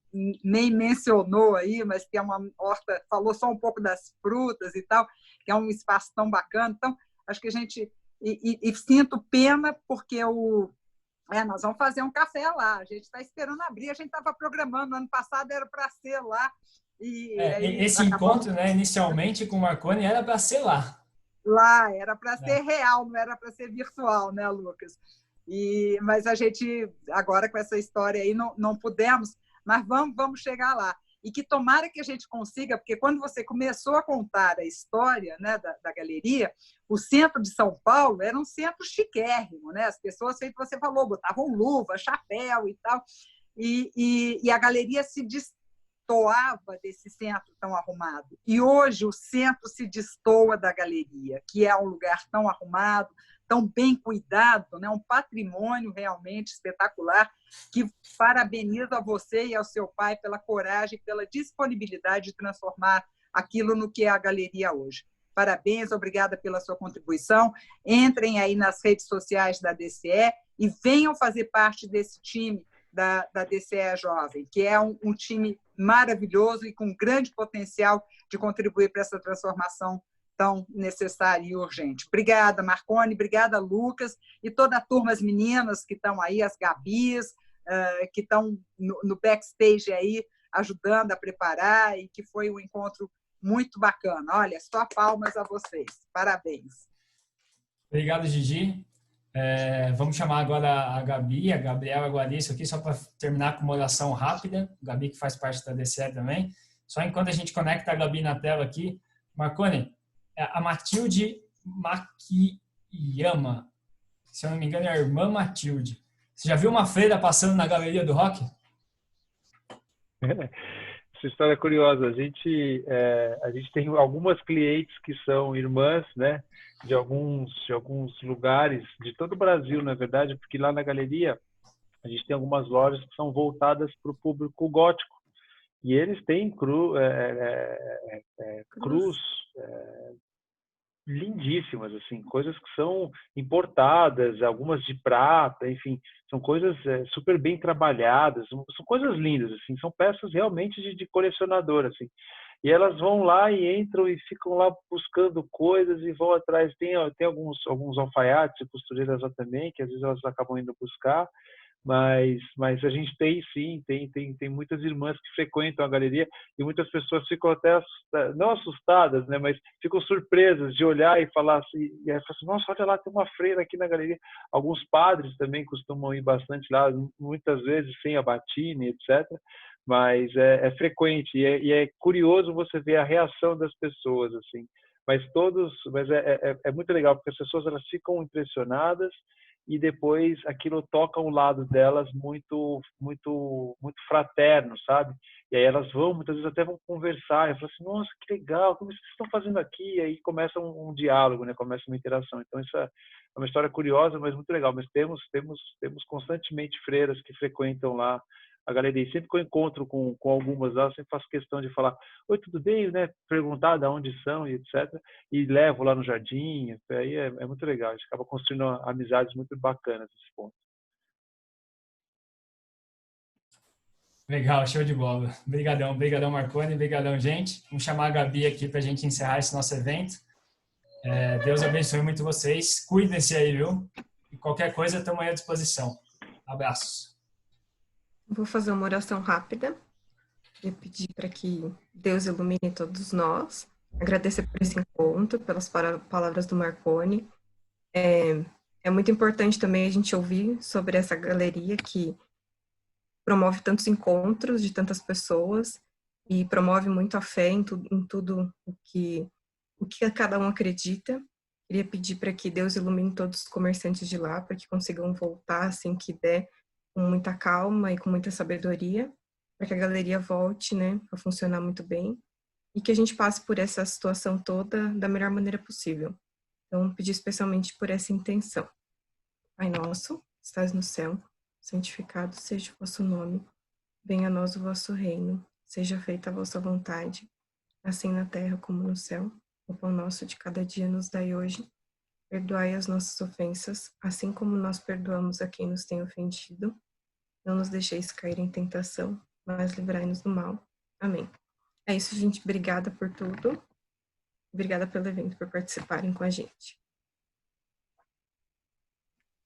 nem mencionou aí, mas que é uma horta, falou só um pouco das frutas e tal, que é um espaço tão bacana. Então, acho que a gente... E sinto pena porque nós vamos fazer um café lá. A gente está esperando abrir. A gente estava programando. No ano passado era para ser lá. Esse encontro, né, inicialmente com o Marcone, era para ser lá. Lá, era para ser real, não era para ser virtual, né, Lucas? Mas a gente, agora com essa história aí, não pudemos, mas vamos chegar lá. E que tomara que a gente consiga, porque quando você começou a contar a história, né, da galeria, o centro de São Paulo era um centro chiquérrimo, né? As pessoas, feito você falou, botavam luva, chapéu e tal, e a galeria se destoava desse centro tão arrumado. E hoje o centro se destoa da galeria, que é um lugar tão arrumado, tão bem cuidado, né? Um patrimônio realmente espetacular, que parabenizo a você e ao seu pai pela coragem, pela disponibilidade de transformar aquilo no que é a galeria hoje. Parabéns, obrigada pela sua contribuição. Entrem aí nas redes sociais da DCE e venham fazer parte desse time da DCE Jovem, que é um time maravilhoso e com grande potencial de contribuir para essa transformação tão necessária e urgente. Obrigada, Marcone, obrigada, Lucas, e toda a turma, as meninas que estão aí, as Gabis, que estão no backstage aí, ajudando a preparar, e que foi um encontro muito bacana. Olha, só palmas a vocês. Parabéns. Obrigado, Gigi. Vamos chamar agora a Gabi, a Gabriela Guariço aqui, só para terminar com uma oração rápida. Gabi, que faz parte da DCE também. Só enquanto a gente conecta a Gabi na tela aqui, Marcone, a Matilde Makiyama, se eu não me engano, é a irmã Matilde. Você já viu uma freira passando na Galeria do Rock? Essa história é curiosa. A gente tem algumas clientes que são irmãs, né, de alguns lugares de todo o Brasil, na verdade, porque lá na galeria a gente tem algumas lojas que são voltadas para o público gótico. E eles têm cruz, lindíssimas, assim, coisas que são importadas, algumas de prata, enfim, são coisas super bem trabalhadas, são coisas lindas, assim, são peças realmente de colecionador, assim. E elas vão lá e entram e ficam lá buscando coisas e vão atrás. Tem alguns alfaiates e costureiras lá também, que às vezes elas acabam indo buscar, mas a gente tem sim, tem muitas irmãs que frequentam a galeria e muitas pessoas ficam até não assustadas, né, mas ficam surpresas de olhar e falar assim, e aí falam assim, nossa, olha lá, tem uma freira aqui na galeria. Alguns padres também costumam ir bastante lá, muitas vezes sem a batina, etc. Mas é frequente e é curioso você ver a reação das pessoas, assim. Mas é muito legal porque as pessoas elas ficam impressionadas e depois aquilo toca o lado delas muito fraterno, sabe? E aí elas vão, muitas vezes até vão conversar, e falam assim, nossa, que legal, como vocês estão fazendo aqui? E aí começa um diálogo, né? Começa uma interação. Então isso é uma história curiosa, mas muito legal. Mas temos constantemente freiras que frequentam lá a galeria. E sempre que eu encontro com algumas lá, eu sempre faço questão de falar, oi, tudo bem, né? Perguntar de onde são e etc. E levo lá no jardim. Aí é muito legal. A gente acaba construindo amizades muito bacanas nesse ponto. Legal, show de bola. Obrigadão, obrigadão, Marconi, obrigadão, gente. Vamos chamar a Gabi aqui para a gente encerrar esse nosso evento. Deus abençoe muito vocês. Cuidem-se aí, viu? E qualquer coisa, estamos aí à disposição. Abraços. Vou fazer uma oração rápida. Queria pedir para que Deus ilumine todos nós. Agradecer por esse encontro, pelas palavras do Marconi. É muito importante também a gente ouvir sobre essa galeria que promove tantos encontros de tantas pessoas e promove muito a fé em tudo o que cada um acredita. Queria pedir para que Deus ilumine todos os comerciantes de lá, para que consigam voltar assim que der, com muita calma e com muita sabedoria, para que a galeria volte, né, a funcionar muito bem e que a gente passe por essa situação toda da melhor maneira possível. Então, pedir especialmente por essa intenção. Pai nosso, que estás no céu, santificado seja o vosso nome. Venha a nós o vosso reino. Seja feita a vossa vontade, assim na terra como no céu. O pão nosso de cada dia nos dai hoje. Perdoai as nossas ofensas, assim como nós perdoamos a quem nos tem ofendido. Não nos deixeis cair em tentação, mas livrai-nos do mal. Amém. É isso, gente. Obrigada por tudo. Obrigada pelo evento, por participarem com a gente.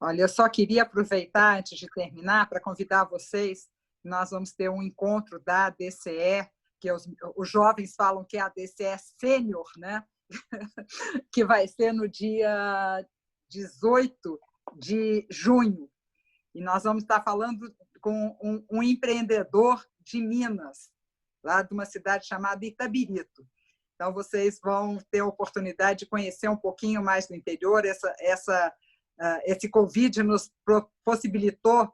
Olha, eu só queria aproveitar, antes de terminar, para convidar vocês. Nós vamos ter um encontro da DCE, que os jovens falam que é a DCE Sênior, né? Que vai ser no dia 18 de junho. E nós vamos estar falando com um empreendedor de Minas, lá de uma cidade chamada Itabirito. Então, vocês vão ter a oportunidade de conhecer um pouquinho mais do interior. Esse Covid nos possibilitou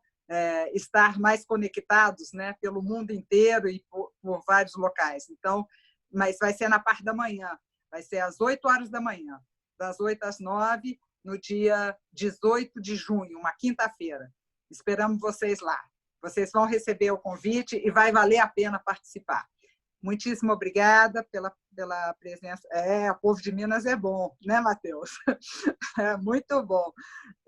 estar mais conectados, né, pelo mundo inteiro e por vários locais. Então, mas vai ser na parte da manhã, vai ser às 8 horas da manhã, das 8 às 9, no dia 18 de junho, uma quinta-feira. Esperamos vocês lá. Vocês vão receber o convite e vai valer a pena participar. Muitíssimo obrigada pela presença. O povo de Minas é bom, né, Matheus? É muito bom.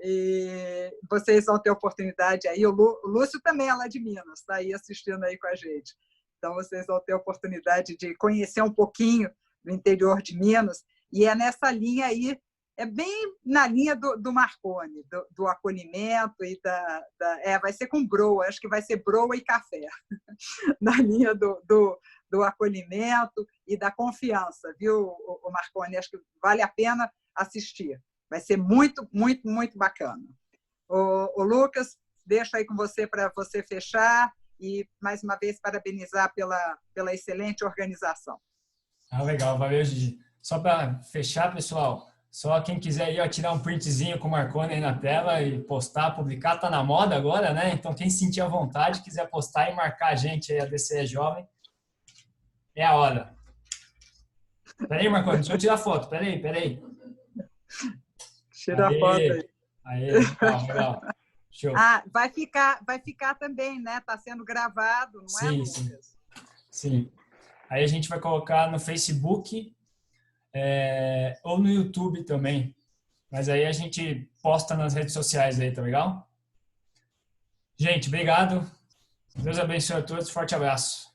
E vocês vão ter oportunidade aí. O Lúcio também é lá de Minas, está aí assistindo aí com a gente. Então, vocês vão ter oportunidade de conhecer um pouquinho do interior de Minas. E é nessa linha aí, é bem na linha do Marconi, do acolhimento e vai ser com broa, acho que vai ser broa e café, na linha do acolhimento e da confiança, viu, Marconi? Acho que vale a pena assistir. Vai ser muito, muito, muito bacana. O Lucas, deixo aí com você para você fechar e, mais uma vez, parabenizar pela excelente organização. Legal, valeu, Gigi. Só para fechar, pessoal, só quem quiser aí, tirar um printzinho com o Marconi aí na tela e postar, publicar, tá na moda agora, né? Então, quem sentir a vontade, quiser postar e marcar a gente aí, a DCE Jovem, é a hora. Peraí, Marconi, deixa eu tirar a foto. Peraí. Tira a foto aí. Aí, legal. Show. Vai ficar também, né? Está sendo gravado, não é, Lucas? Sim. Aí a gente vai colocar no Facebook ou no YouTube também. Mas aí a gente posta nas redes sociais aí, tá legal? Gente, obrigado. Deus abençoe a todos. Forte abraço.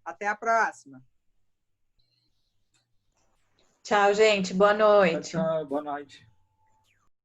Até a próxima. Tchau, gente. Boa noite. Tchau, boa noite.